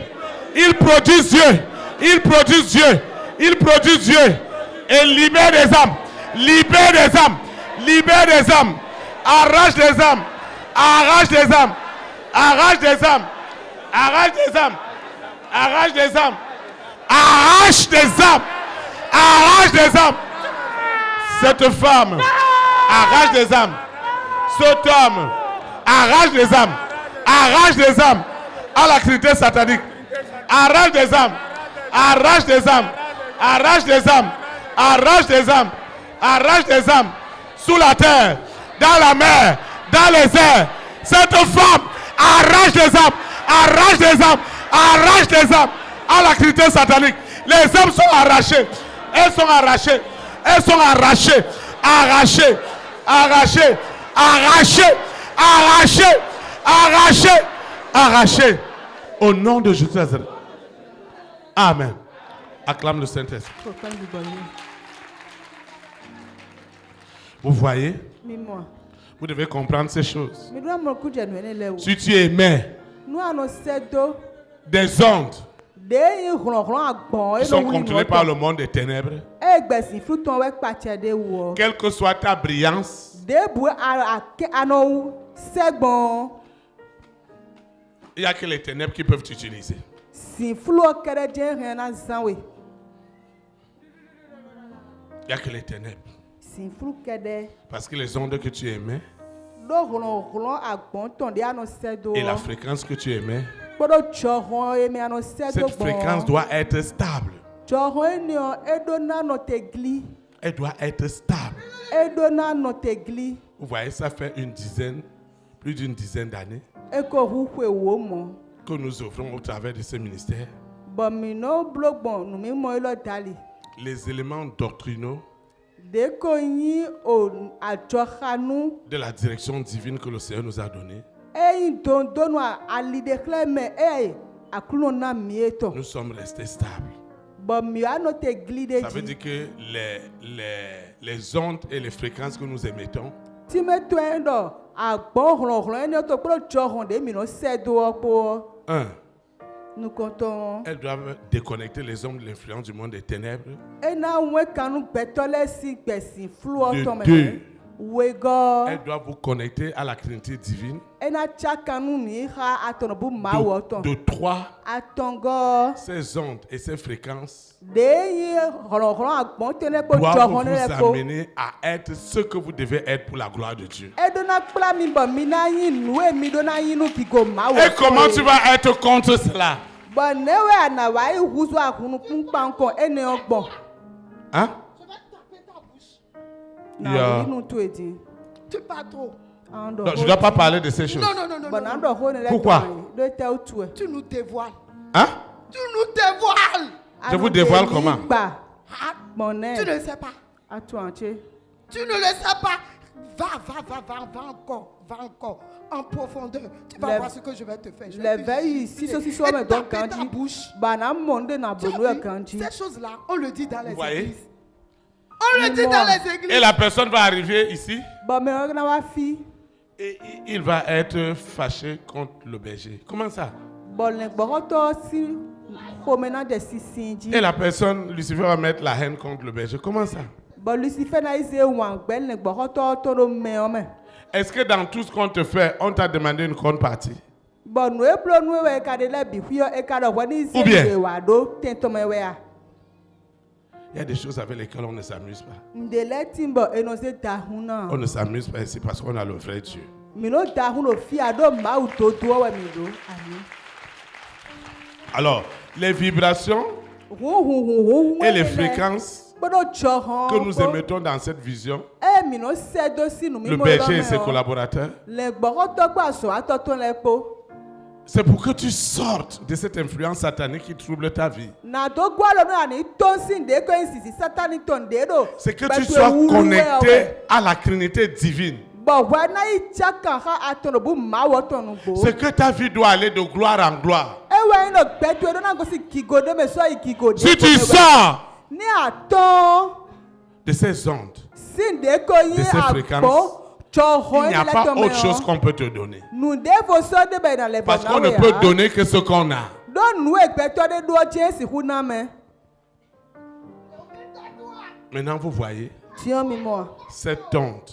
Speaker 1: Ils produisent Dieu. Ils produisent Dieu. Ils produisent Dieu. Et libère des âmes. Libère des âmes. Libère des âmes. Arrache des âmes. Arrache des âmes. Arrache des âmes. Arrache des âmes. Arrache des âmes. Arrache des âmes. Arrache des âmes. Cette femme arrache des âmes. Cet homme arrache des âmes. Arrache des âmes à la Trinité satanique. Arrache des âmes. Arrache des âmes. Arrache des âmes. Arrache des âmes. Arrache des âmes. Sous la terre, dans la mer, dans les airs. Cette femme arrache des âmes. Arrache des âmes. Arrache des âmes à la Trinité satanique. Les âmes sont arrachées. Elles sont arrachées. Elles sont arrachées. Arrachées. Arrachées. Arrachées. Arrachées. Arrachées. Arrachées. Au nom de Jésus. Amen. Acclame le Saint-Esprit. Vous voyez? Vous devez comprendre ces choses. Si tu émets des ondes qui sont contrôlées par le monde des ténèbres, quelle que soit ta brillance, il n'y a que les ténèbres qui peuvent t'utiliser. Il n'y a que les ténèbres. Parce que les ondes que tu émets et la fréquence que tu émets, cette fréquence doit être stable. Elle doit être stable. Vous voyez, ça fait plus d'une dizaine d'années que nous offrons au travers de ce ministère les éléments doctrinaux de la direction divine que le Seigneur nous a donnée. Nous sommes restés stables. Ça veut dire que les ondes et les fréquences que nous émettons nous comptons. Elles doivent déconnecter les hommes de l'influence du monde des ténèbres. De deux, elles doivent vous connecter à la Trinité divine. De trois, ces ondes et ces fréquences doivent vous amener à être ce que vous devez être pour la gloire de Dieu. Et comment tu vas être contre cela? Hein? Yeah.
Speaker 2: Tu parles trop.
Speaker 1: Non, je ne dois pas parler de ces choses.
Speaker 2: Non.
Speaker 1: Pourquoi?
Speaker 2: Tu nous dévoiles.
Speaker 1: Hein?
Speaker 2: Tu nous dévoiles.
Speaker 1: Je vous dévoile comment?
Speaker 2: Tu ne le sais pas. Tu ne le sais pas. Va encore. En profondeur. Tu vas voir ce que je vais te faire. Ta bouche. Ces choses-là, on le dit dans les églises. On le dit dans les églises.
Speaker 1: Et la personne va arriver ici. Et il va être fâché contre le berger. Comment ça? Et la personne, Lucifer, va mettre la haine contre le berger. Comment ça? Est-ce que dans tout ce qu'on te fait, on t'a demandé une contrepartie? Ou bien, il y a des choses avec lesquelles on ne s'amuse pas. On ne s'amuse pas ici parce qu'on a le vrai Dieu. Alors, les vibrations et les fréquences que nous émettons dans cette vision, le berger et ses collaborateurs, C'est pour que tu sortes de cette influence satanique qui trouble ta vie. C'est que tu sois connecté à la Trinité divine. C'est que ta vie doit aller de gloire en gloire. Si tu sors de ces ondes, de ces fréquences, il n'y a pas autre chose qu'on peut te donner. Parce qu'on ne peut donner que ce qu'on a. Maintenant, vous voyez cette onde,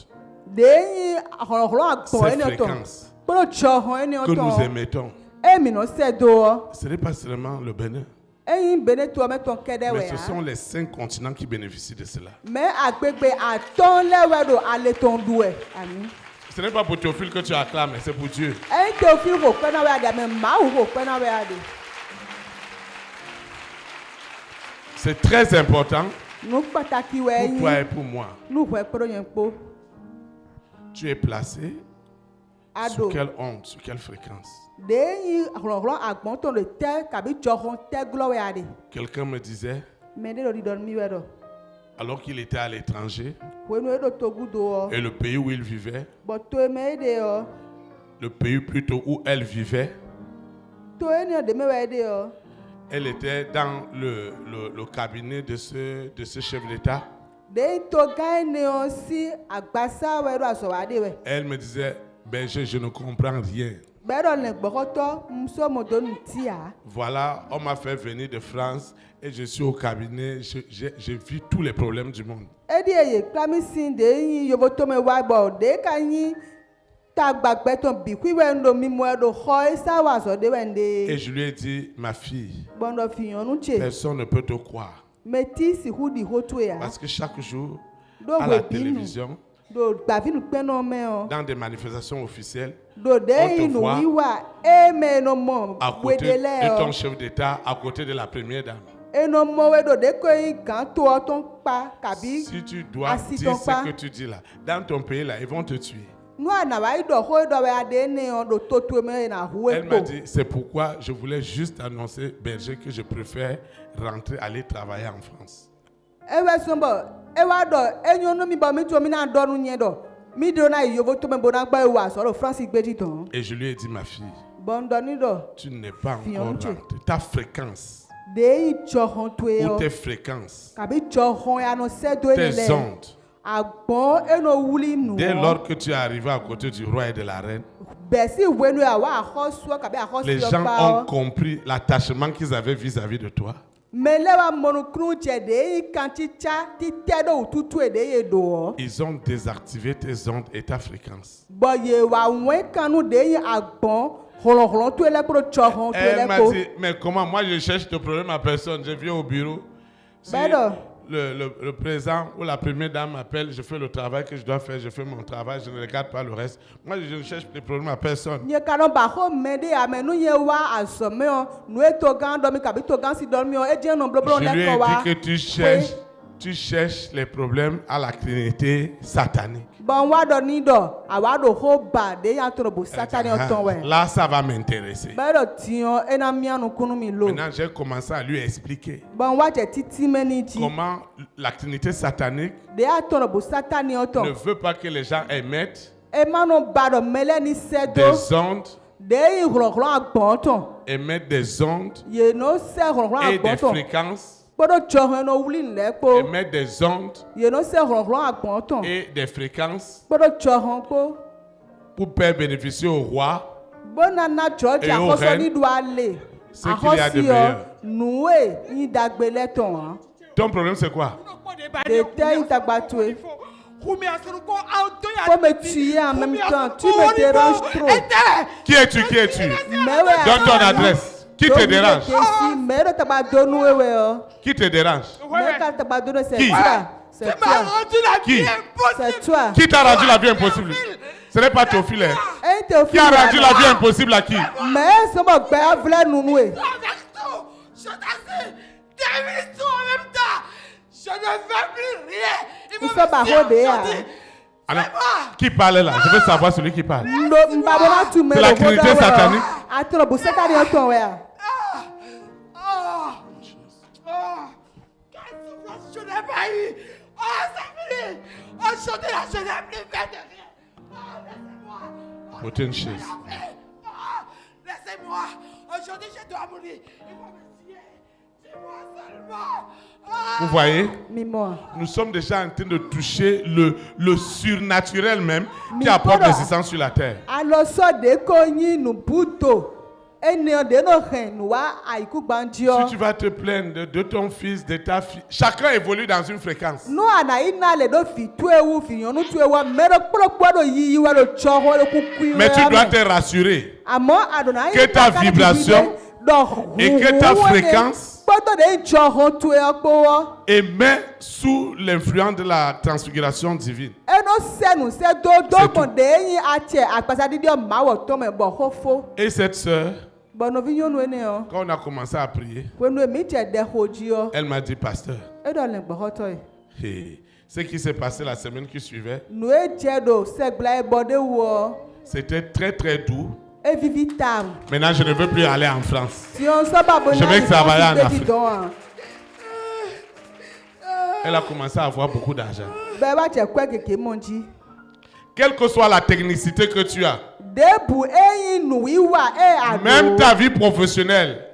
Speaker 1: cette fréquence que nous émettons. Ce n'est pas seulement le Bénin. Mais ce sont les 5 continents qui bénéficient de cela. Ce n'est pas pour Théophile que tu acclames, c'est pour Dieu. C'est très important pour toi et pour moi. Tu es placé sur quelle onde, sur quelle fréquence? Quelqu'un me disait, alors qu'il était à l'étranger, et le pays où il vivait, le pays plutôt où elle vivait, elle était dans le cabinet de ce chef d'État. Elle me disait, berger, je ne comprends rien. Voilà, on m'a fait venir de France et je suis au cabinet, je vis tous les problèmes du monde. Et je lui ai dit, ma fille, personne ne peut te croire. Parce que chaque jour, à la télévision, dans des manifestations officielles, on te voit à côté de ton chef d'État, à côté de la première dame. Si tu dois dire ce que tu dis là, dans ton pays là, ils vont te tuer. Elle m'a dit, c'est pourquoi je voulais juste annoncer, berger, que je préfère rentrer, aller travailler en France. Et je lui ai dit, ma fille, tu n'es pas encore rentrée. Ta fréquence, ou tes fréquences, tes ondes, dès lors que tu es arrivé à côté du roi et de la reine, les gens ont compris l'attachement qu'ils avaient vis-à-vis de toi. Ils ont désactivé tes ondes et ta fréquence. Elle m'a dit, mais comment? Moi je cherche de problème à personne. Je viens au bureau. Si le président ou la première dame m'appelle, je fais le travail que je dois faire, je fais mon travail, je ne regarde pas le reste. Moi je ne cherche de problème à personne. Je lui ai dit que tu cherches les problèmes à la Trinité satanique. Là, ça va m'intéresser. Maintenant, j'ai commencé à lui expliquer comment la Trinité satanique ne veut pas que les gens émettent des ondes, émettent des ondes et des fréquences, émettre des ondes et des fréquences pour faire bénéficier au roi et aux reines ce qu'il y a de meilleur. Ton problème c'est quoi?
Speaker 2: Faut me tuer en même temps. Tu me déranges trop.
Speaker 1: Qui es-tu? Donne ton adresse. Qui te dérange? Qui te dérange? Qui?
Speaker 2: C'est toi.
Speaker 1: Qui t'a rendu la vie impossible? Ce n'est pas Théophile. Qui a rendu la vie impossible à qui?
Speaker 2: Mais c'est mon père voulait nous nouer.
Speaker 3: Je ne fais plus rien.
Speaker 2: Il faut baroder.
Speaker 1: Alors, qui parle là? Je veux savoir celui qui parle. C'est la Trinité satanique.
Speaker 2: Je n'ai pas eu. Oh, c'est fini. Aujourd'hui, là, je n'ai plus fait de rien. Oh, laissez-moi.
Speaker 1: Montez une chaise.
Speaker 2: Laissez-moi. Aujourd'hui, je dois mourir. Il va me tuer. Dis-moi seulement.
Speaker 1: Vous voyez? Nous sommes déjà en train de toucher le surnaturel même qui apporte l'existence sur la terre. Si tu vas te plaindre de ton fils, de ta fille, chacun évolue dans une fréquence. Mais tu dois te rassurer que ta vibration et que ta fréquence émet sous l'influence de la transfiguration divine. Et cette sœur, quand on a commencé à prier, elle m'a dit, pasteur, ce qui s'est passé la semaine qui suivait, c'était très très doux. Maintenant, je ne veux plus aller en France. Je vais travailler en Afrique. Elle a commencé à avoir beaucoup d'argent. Quelle que soit la technicité que tu as, même ta vie professionnelle,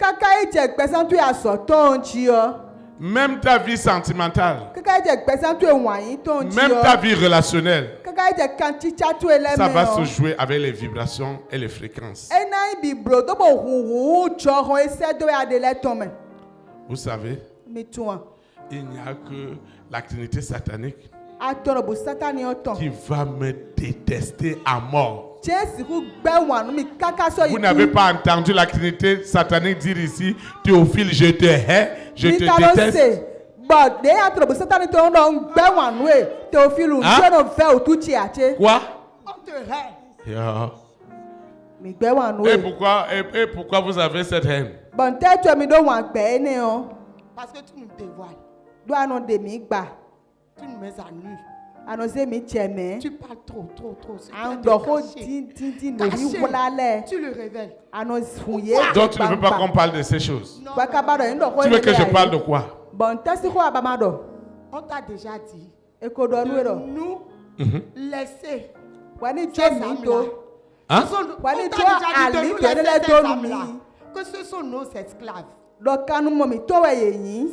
Speaker 1: même ta vie sentimentale, même ta vie relationnelle, ça va se jouer avec les vibrations et les fréquences. Vous savez, il n'y a que la Trinité satanique qui va me détester à mort. Vous n'avez pas entendu la Trinité satanique dire ici, Théophile, je te hais, je te déteste. Quoi?
Speaker 2: On te hait.
Speaker 1: Yeah. Et pourquoi vous avez cette haine?
Speaker 2: Parce que tu nous dévoiles. Tu nous mets à nu. Tu parles trop. Caché. Tu le révèles.
Speaker 1: Donc tu ne veux pas qu'on parle de ces choses.
Speaker 2: Non.
Speaker 1: Tu veux que je parle de quoi?
Speaker 2: On t'a déjà dit de nous laisser ces âmes-là.
Speaker 1: Hein?
Speaker 2: On t'a déjà dit de nous laisser ces âmes-là. Que ce sont nos esclaves.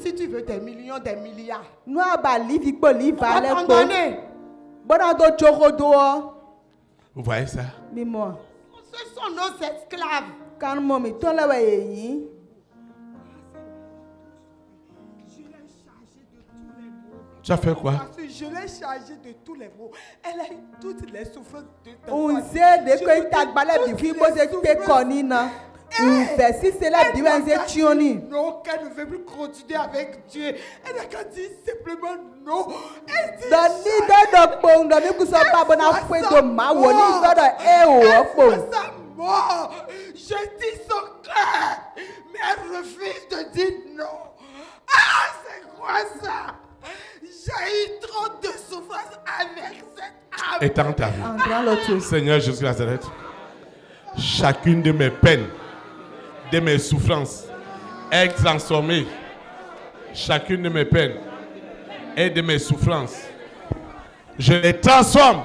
Speaker 2: Si tu veux des millions, des milliards, abandonner.
Speaker 1: Vous voyez ça?
Speaker 2: Ce sont nos esclaves.
Speaker 1: Tu as fait quoi?
Speaker 2: Parce que je l'ai chargée de tous les maux. Elle a eu toutes les souffrances de ta non, qu'elle ne veut plus continuer avec Dieu. Elle n'a qu'à dire simplement non. Elle dit mort. Je dis son cœur, mais elle refuse de dire non. Ah, c'est quoi ça? J'ai eu trop de souffrance avec cette âme.
Speaker 1: Étends ta vie. Seigneur Jésus Nazareth, chacune de mes peines, de mes souffrances est transformée. Chacune de mes peines et de mes souffrances, je les transforme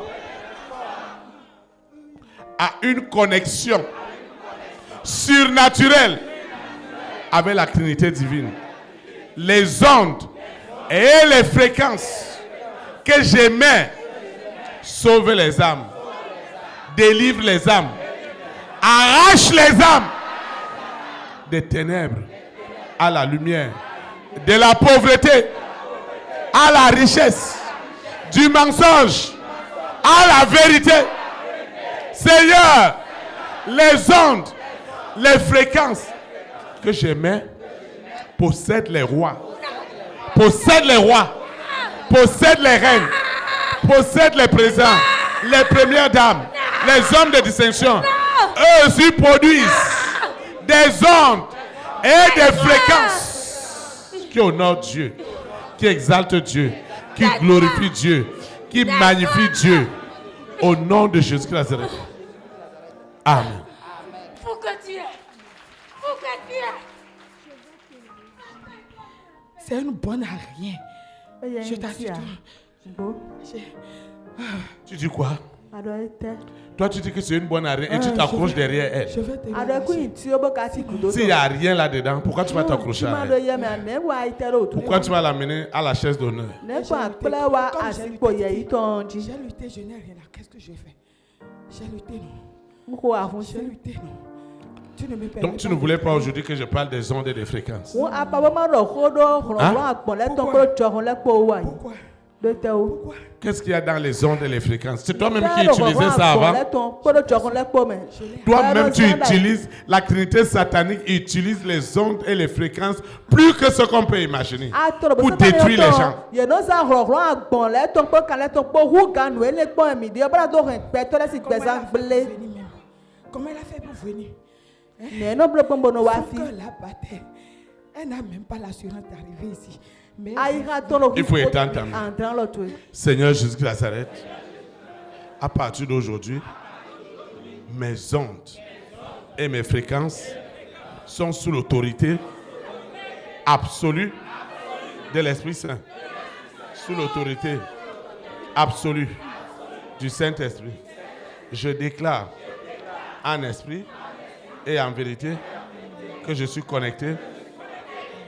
Speaker 1: à une connexion surnaturelle avec la Trinité divine. Les ondes et les fréquences que j'émets sauvent les âmes, délivrent les âmes, arrachent les âmes des ténèbres à la lumière, de la pauvreté à la richesse, du mensonge à la vérité. Seigneur, les ondes, les fréquences que j'émets possèdent les rois, possèdent les rois, possèdent les reines, possèdent les présidents, les premières dames, les hommes de distinction. Eux aussi produisent des ondes et des fréquences qui honorent Dieu, qui exaltent Dieu, qui glorifient Dieu, qui magnifient Dieu, Au nom de Jésus-Christ de Nazareth. Amen.
Speaker 3: Faut que tu aies. Faut que tu aies. C'est une bonne à rien. Je t'assure.
Speaker 1: Tu dis quoi? Toi, tu dis que c'est une bonne à rien et tu t'accroches derrière elle. S'il n'y a rien là-dedans, pourquoi tu vas t'accrocher à elle? Pourquoi tu vas l'amener à la chaise d'honneur?
Speaker 3: J'ai lutté, je n'ai rien. Qu'est-ce que j'ai fait? J'ai lutté, non. J'ai lutté, non.
Speaker 1: Donc tu ne voulais pas aujourd'hui que je parle des ondes et des fréquences.
Speaker 3: Hein? Pourquoi?
Speaker 1: Qu'est-ce qu'il y a dans les ondes et les fréquences? C'est toi-même qui utilisais ça avant. Toi-même tu utilises, la Trinité satanique utilise les ondes et les fréquences plus que ce qu'on peut imaginer pour détruire les gens.
Speaker 3: Comment elle a fait pour venir? Elle n'a même pas l'assurance d'arriver ici. Mais
Speaker 1: il faut étendre ta main. Seigneur Jésus de Nazareth, à partir d'aujourd'hui, mes ondes et mes fréquences sont sous l'autorité absolue de l'Esprit Saint. Sous l'autorité absolue du Saint-Esprit. Je déclare en esprit et en vérité que je suis connecté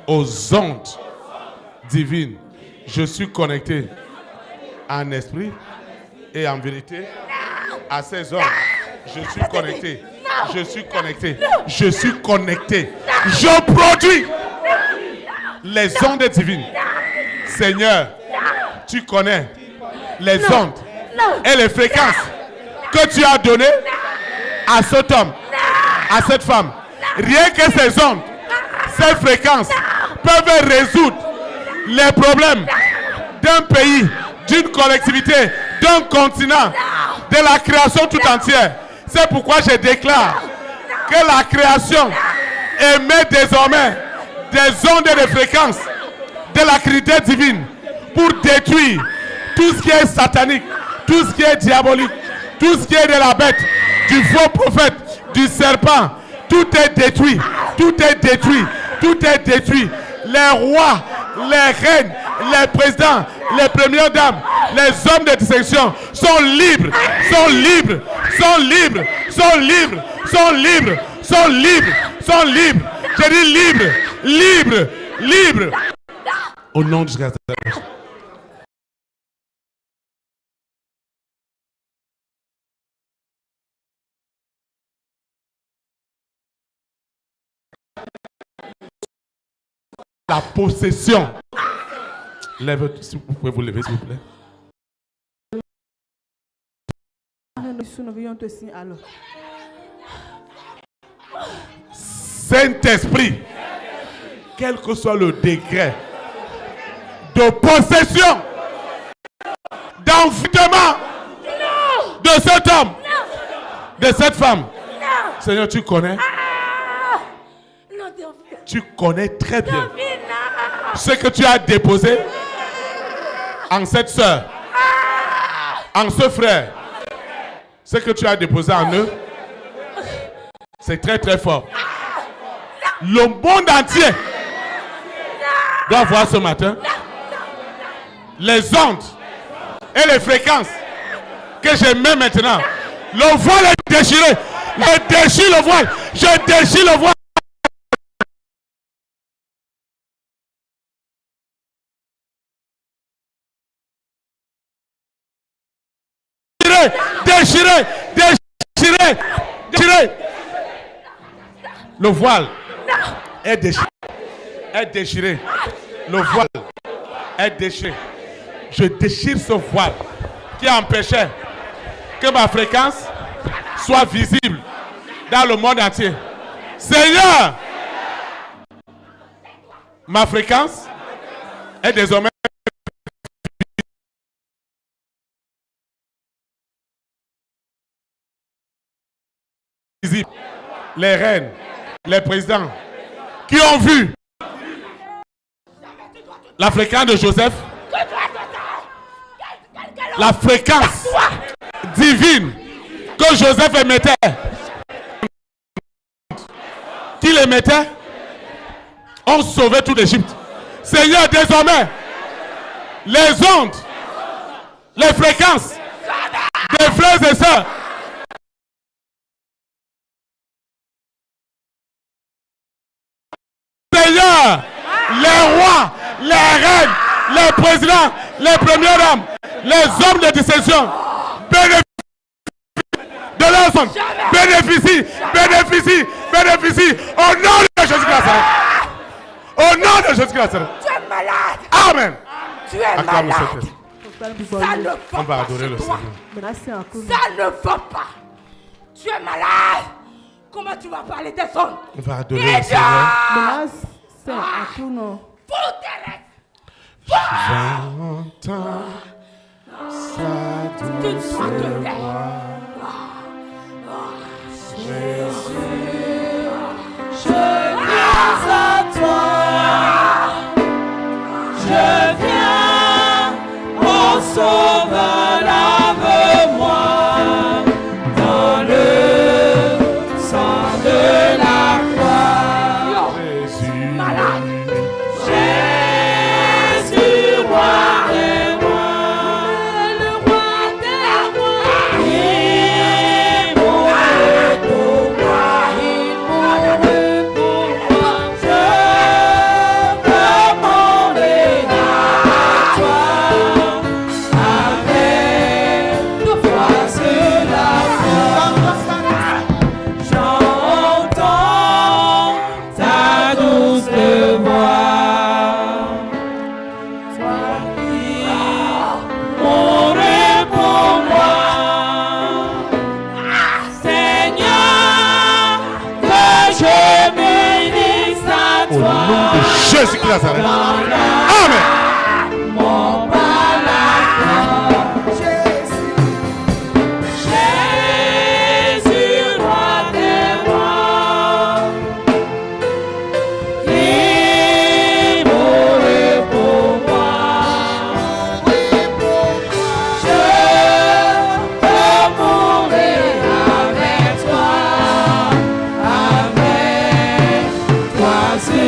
Speaker 1: aux ondes divines. Je suis connecté en esprit et en vérité à ces ondes. Je suis connecté. Je suis connecté. Je suis connecté. Je produis les ondes divines. Seigneur, tu connais les ondes et les fréquences que tu as données à cet homme, à cette femme. Rien que ces ondes, ces fréquences peuvent résoudre les problèmes d'un pays, d'une collectivité, d'un continent, de la création tout entière. C'est pourquoi je déclare que la création émet désormais des ondes et des fréquences de la Trinité divine pour détruire tout ce qui est satanique, tout ce qui est diabolique, tout ce qui est de la bête, du faux prophète, du serpent. Tout est détruit, tout est détruit, tout est détruit. Les rois, les reines, les présidents, les premières dames, les hommes de distinction sont libres, sont libres, sont libres, sont libres, sont libres, sont libres, sont libres. Je dis libre, libre, libre. Au nom de Jésus. La possession. Lève, si vous pouvez vous lever, s'il vous plaît. Saint-Esprit, quel que soit le degré de possession, d'envoûtement de cet homme, de cette femme, Seigneur, tu connais. Tu connais très bien ce que tu as déposé en cette soeur, en ce frère. Ce que tu as déposé en eux, c'est très très fort. Le monde entier doit voir ce matin les ondes et les fréquences que je mets maintenant. Le voile est déchiré. Je déchire le voile. Je déchire le voile. Déchiré, déchiré, déchiré. Le voile est déchiré. Est déchiré. Le voile est déchiré. Je déchire ce voile qui empêchait que ma fréquence soit visible dans le monde entier. Seigneur, ma fréquence est désormais visible. Les reines, les présidents qui ont vu la fréquence de Joseph, la fréquence divines que Joseph émettait. Qui les mettait? On sauvait tout l'Égypte. Seigneur, désormais, les ondes, les fréquences des frères et sœurs, Seigneur, les rois, les reines, les présidents, les premières dames, les hommes de distinction, bénéficient de leurs ondes, bénéficient au nom de Jésus-Christ. Au nom de Jésus-Christ.
Speaker 3: Tu es malade.
Speaker 1: Amen.
Speaker 3: Tu es malade. Ça ne va
Speaker 1: On va
Speaker 3: pas
Speaker 1: adorer le
Speaker 3: toi.
Speaker 1: Seigneur.
Speaker 3: Ça ne va pas. Tu es malade. Comment tu vas parler des ondes?
Speaker 1: On va adorer le Seigneur.
Speaker 3: Pour tes rêves.
Speaker 1: J'entends sa douce voix. Jésus, je viens à toi. Je viens, mon sauveur, lave-moi dans le sang de la croix. Jésus, malade. Jésus, roi des rois, le roi des rois. Il mourut pour moi, il mourut pour moi. Je veux mourir à toi, avec toi sur la croix. J'entends ta douce voix. Au nom de Jésus-Christ Nazareth. Amen. Mon Jésus, roi des rois, qui mourut pour moi. Je peux mourir avec toi. Sur la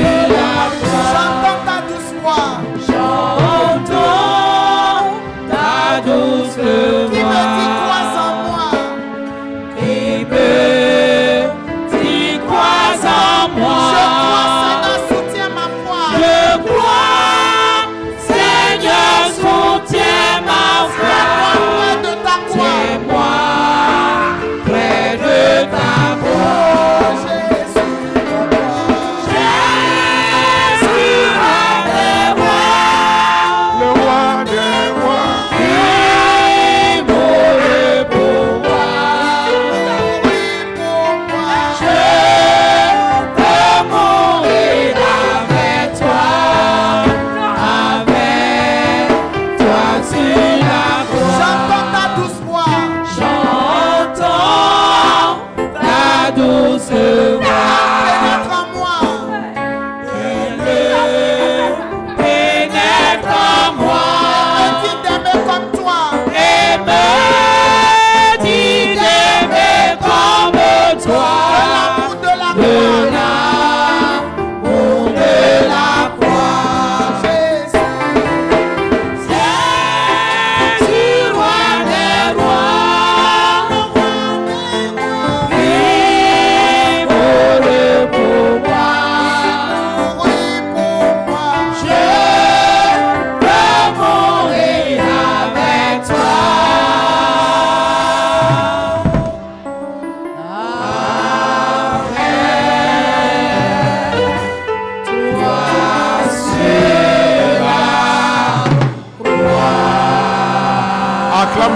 Speaker 1: croix. J'entends ta douce voix. J'entends ta douce voix. Qui me dit crois en moi. Qui me dit crois en moi. Je crois, Seigneur, soutiens ma foi. Je crois, Seigneur, soutiens ma foi. Près de ta croix. Tiens-moi près de ta croix.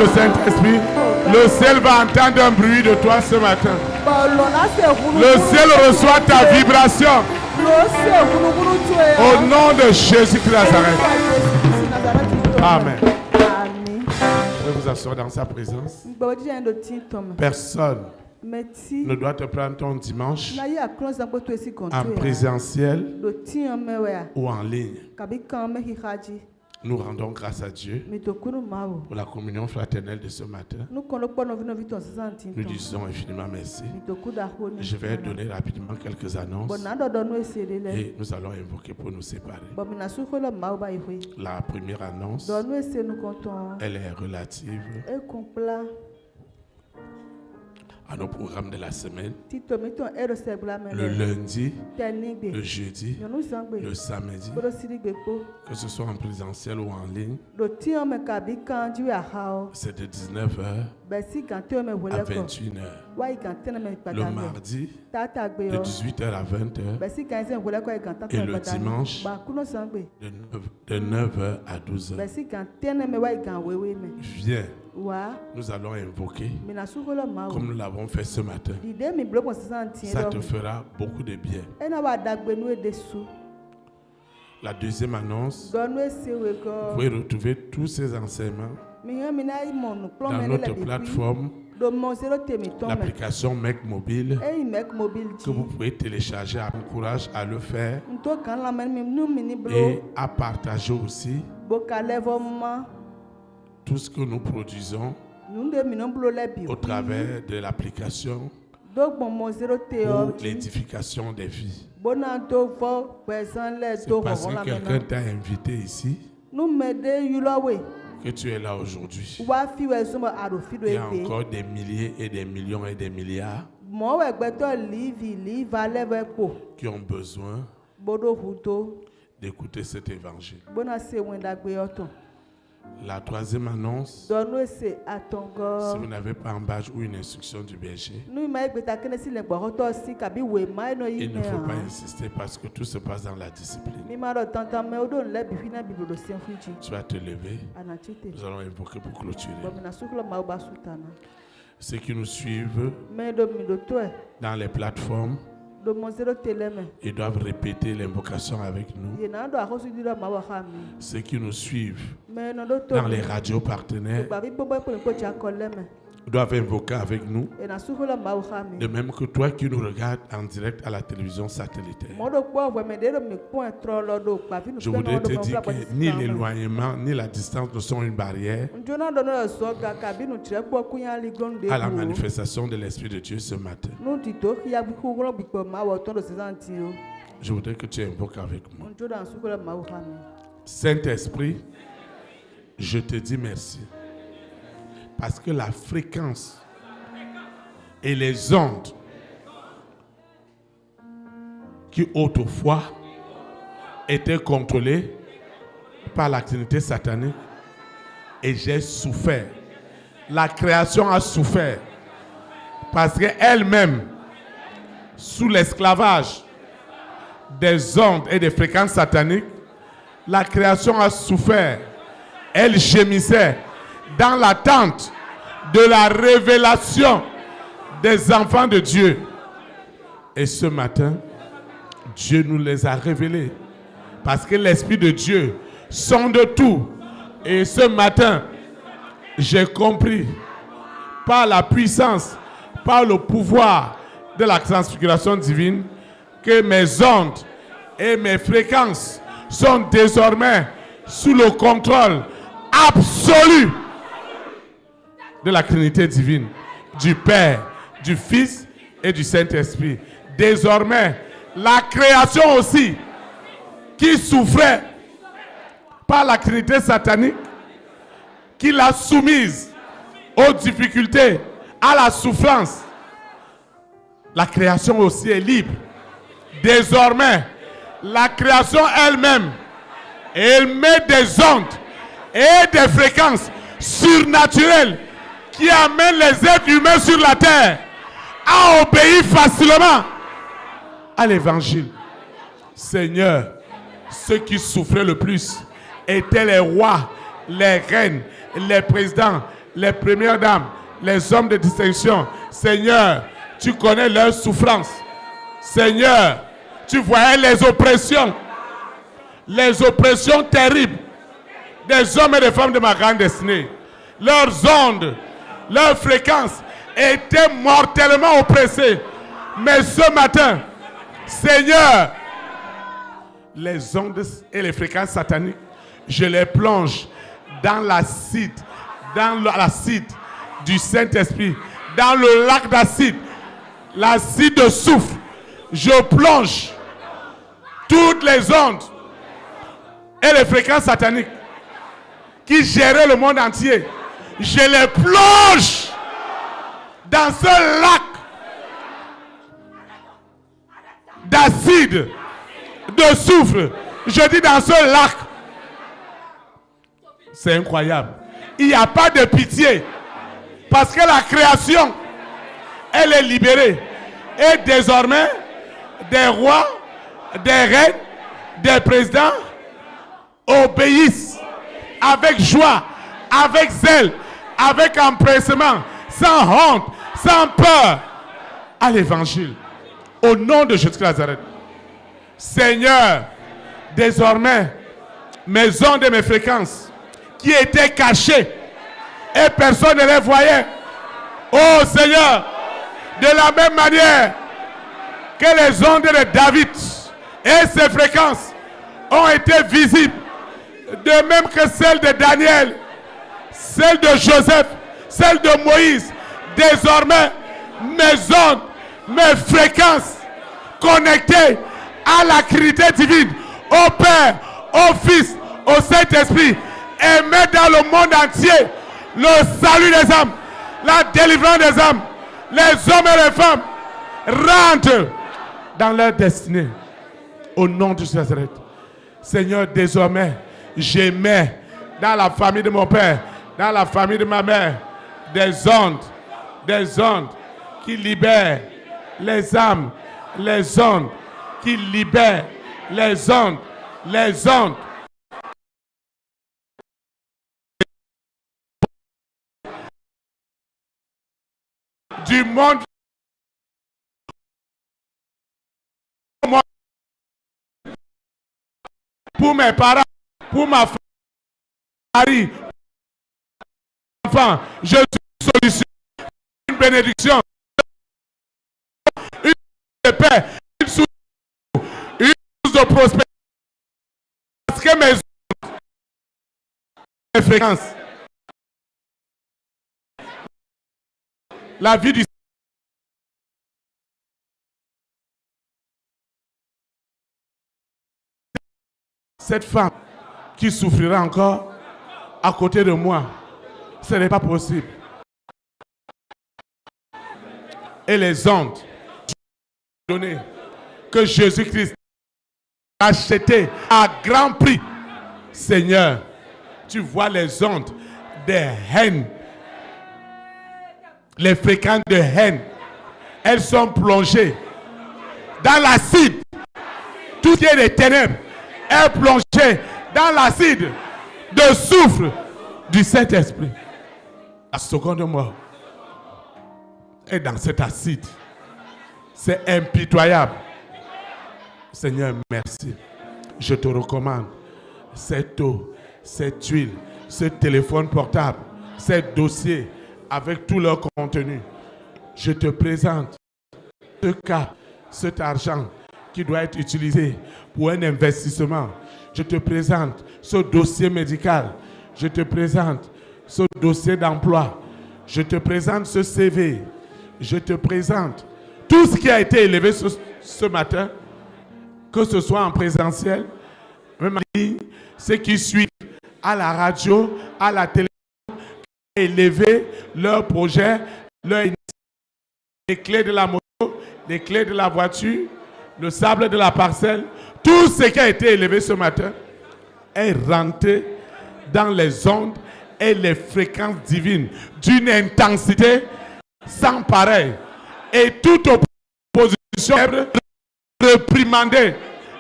Speaker 1: Le Saint-Esprit, le ciel va entendre un bruit de toi ce matin. Le ciel reçoit ta vibration. Au nom de Jésus-Christ Nazareth. Amen. Vous pouvez vous asseoir dans sa présence. Personne ne doit te prendre ton dimanche en présentiel ou en ligne. Nous rendons grâce à Dieu pour la communion fraternelle de ce matin. Nous disons infiniment merci. Je vais donner rapidement quelques annonces et nous allons invoquer pour nous séparer. La première annonce, elle est relative à nos programmes de la semaine. Le lundi, le jeudi, le samedi, que ce soit en présentiel ou en ligne, c'est de 19h à 21h. Le mardi, de 18h à 20h. Et le dimanche, de 9h à 12h. Viens. Nous allons invoquer comme nous l'avons fait ce matin. Ça te fera beaucoup de bien. La deuxième annonce, vous pouvez retrouver tous ces enseignements dans notre plateforme, l'application Mec Mobile, que vous pouvez télécharger. Encourage à le faire et à partager aussi tout ce que nous produisons au travers de l'application pour l'édification des vies. C'est parce que quelqu'un t'a invité ici que tu es là aujourd'hui. Il y a encore des milliers et des millions et des milliards qui ont besoin d'écouter cet évangile. La troisième annonce, si vous n'avez pas un badge ou une instruction du berger, il ne faut pas insister parce que tout se passe dans la discipline. Tu vas te lever, nous allons invoquer pour clôturer. Ceux qui nous suivent dans les plateformes, ils doivent répéter l'invocation avec nous. Ceux qui nous suivent dans les radios partenaires doivent invoquer avec nous. De même que toi qui nous regardes en direct à la télévision satellitaire. Je voudrais te dire que ni l'éloignement ni la distance ne sont une barrière à la manifestation de l'Esprit de Dieu ce matin. Je voudrais que tu invoques avec moi. Saint-Esprit, je te dis merci. Parce que la fréquence et les ondes qui autrefois étaient contrôlées par l'activité satanique, et j'ai souffert. La création a souffert parce qu'elle-même, sous l'esclavage des ondes et des fréquences sataniques, la création a souffert. Elle gémissait dans l'attente de la révélation des enfants de Dieu. Et ce matin, Dieu nous les a révélés. Parce que l'Esprit de Dieu sonde tout. Et ce matin, j'ai compris par la puissance, par le pouvoir de la transfiguration divine, que mes ondes et mes fréquences sont désormais sous le contrôle absolu de la Trinité divine, du Père, du Fils et du Saint-Esprit. Désormais, la création aussi, qui souffrait par la Trinité satanique, qui l'a soumise aux difficultés, à la souffrance, la création aussi est libre. Désormais, la création elle-même, elle met des ondes et des fréquences surnaturelles qui amènent les êtres humains sur la terre à obéir facilement à l'évangile. Seigneur, ceux qui souffraient le plus étaient les rois, les reines, les présidents, les premières dames, les hommes de distinction. Seigneur, tu connais leurs souffrances. Seigneur, tu voyais les oppressions terribles des hommes et des femmes de ma grande destinée. Leurs ondes, leurs fréquences étaient mortellement oppressées. Mais ce matin, Seigneur, les ondes et les fréquences sataniques Je les plonge dans l'acide du Saint-Esprit, dans le lac d'acide, l'acide de soufre. Je plonge toutes les ondes et les fréquences sataniques qui géraient le monde entier. Je les plonge dans ce lac d'acide, de soufre. Je dis dans ce lac. C'est incroyable. Il n'y a pas de pitié. Parce que la création, elle est libérée. Et désormais, des rois, des reines, des présidents obéissent avec joie, avec zèle, avec empressement, sans honte, sans peur à l'évangile. Au nom de Jésus de Nazareth. Seigneur, désormais, mes ondes et mes fréquences qui étaient cachées et personne ne les voyait. Oh Seigneur, de la même manière que les ondes de David et ses fréquences ont été visibles, de même que celles de Daniel, celles de Joseph, celles de Moïse, désormais mes ondes, mes fréquences connectées à la Trinité divine, au Père, au Fils, au Saint-Esprit, et mettre dans le monde entier le salut des âmes, la délivrance des âmes. Les hommes et les femmes rentrent dans leur destinée. Au nom de Jésus. Seigneur, désormais, j'émets dans la famille de mon père, dans la famille de ma mère, des ondes qui libèrent les âmes, les ondes qui libèrent les ondes du monde pour mes parents, pour ma famille, enfant, je suis une solution, une bénédiction, une source de paix, une source de prospérité. Parce que mes fréquences, la vie du cette femme qui souffrira encore à côté de moi, ce n'est pas possible. Et les ondes données que Jésus-Christ a achetées à grand prix, Seigneur, tu vois les ondes de haine, les fréquences de haine, elles sont plongées dans l'acide. Tout ce qui est des ténèbres est plongé dans l'acide de soufre du Saint-Esprit. La seconde mort est dans cet acide. C'est impitoyable. Seigneur, merci. Je te recommande cette eau, cette huile, ce téléphone portable, ces dossiers avec tout leur contenu. Je te présente ce cas, cet argent qui doit être utilisé pour un investissement. Je te présente ce dossier médical. Je te présente ce dossier d'emploi. Je te présente ce CV. Je te présente tout ce qui a été élevé ce matin, que ce soit en présentiel, même en ligne, ceux qui suivent à la radio, à la télévision, élever leur projet, les clés de la moto, les clés de la voiture, le sable de la parcelle, tout ce qui a été élevé ce matin est rentré dans les ondes et les fréquences divines d'une intensité sans pareil. Et toute opposition est réprimandée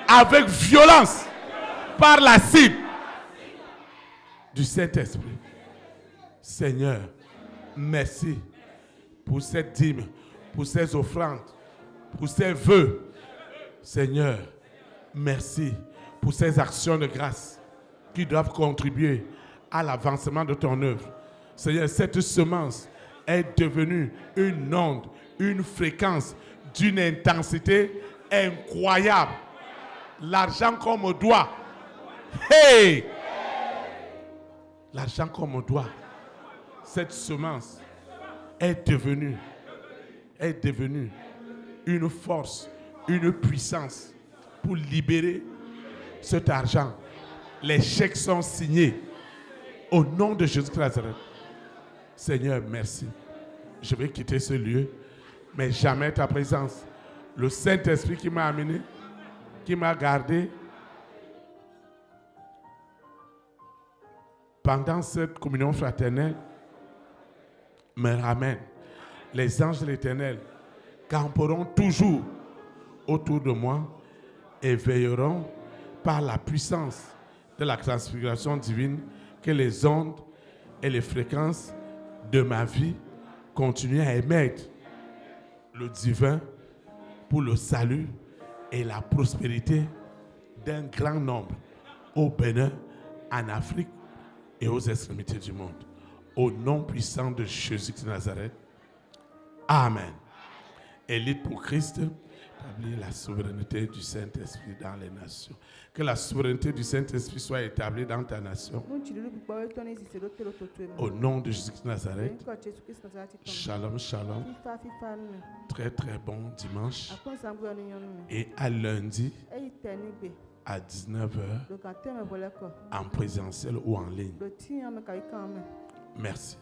Speaker 1: avec violence par l'acide du Saint-Esprit. Seigneur, merci pour cette dîme, pour ces offrandes, pour ces vœux. Seigneur, merci pour ces actions de grâce qui doivent contribuer à l'avancement de ton œuvre. Seigneur, cette semence est devenue une onde, une fréquence d'une intensité incroyable. L'argent qu'on me doit. Hey! l'argent qu'on me doit, cette semence est devenue une force, une puissance pour libérer cet argent. Les chèques sont signés au nom de Jésus-Christ de Nazareth. Seigneur, merci. Je vais quitter ce lieu, mais jamais ta présence. Le Saint-Esprit qui m'a amené, qui m'a gardé pendant cette communion fraternelle, me ramène. Les anges de l'Éternel camperont toujours autour de moi et veilleront par la puissance de la transfiguration divine que les ondes et les fréquences de ma vie continuent à émettre le divin pour le salut et la prospérité d'un grand nombre au Bénin, en Afrique et aux extrémités du monde. Au nom puissant de Jésus de Nazareth. Amen. Élite pour Christ, établir la souveraineté du Saint-Esprit dans les nations. Que la souveraineté du Saint-Esprit soit établie dans ta nation. Au nom de Jésus de Nazareth. Shalom, shalom. Très, très bon dimanche. Et à lundi, à 19h, en présentiel ou en ligne. Merci.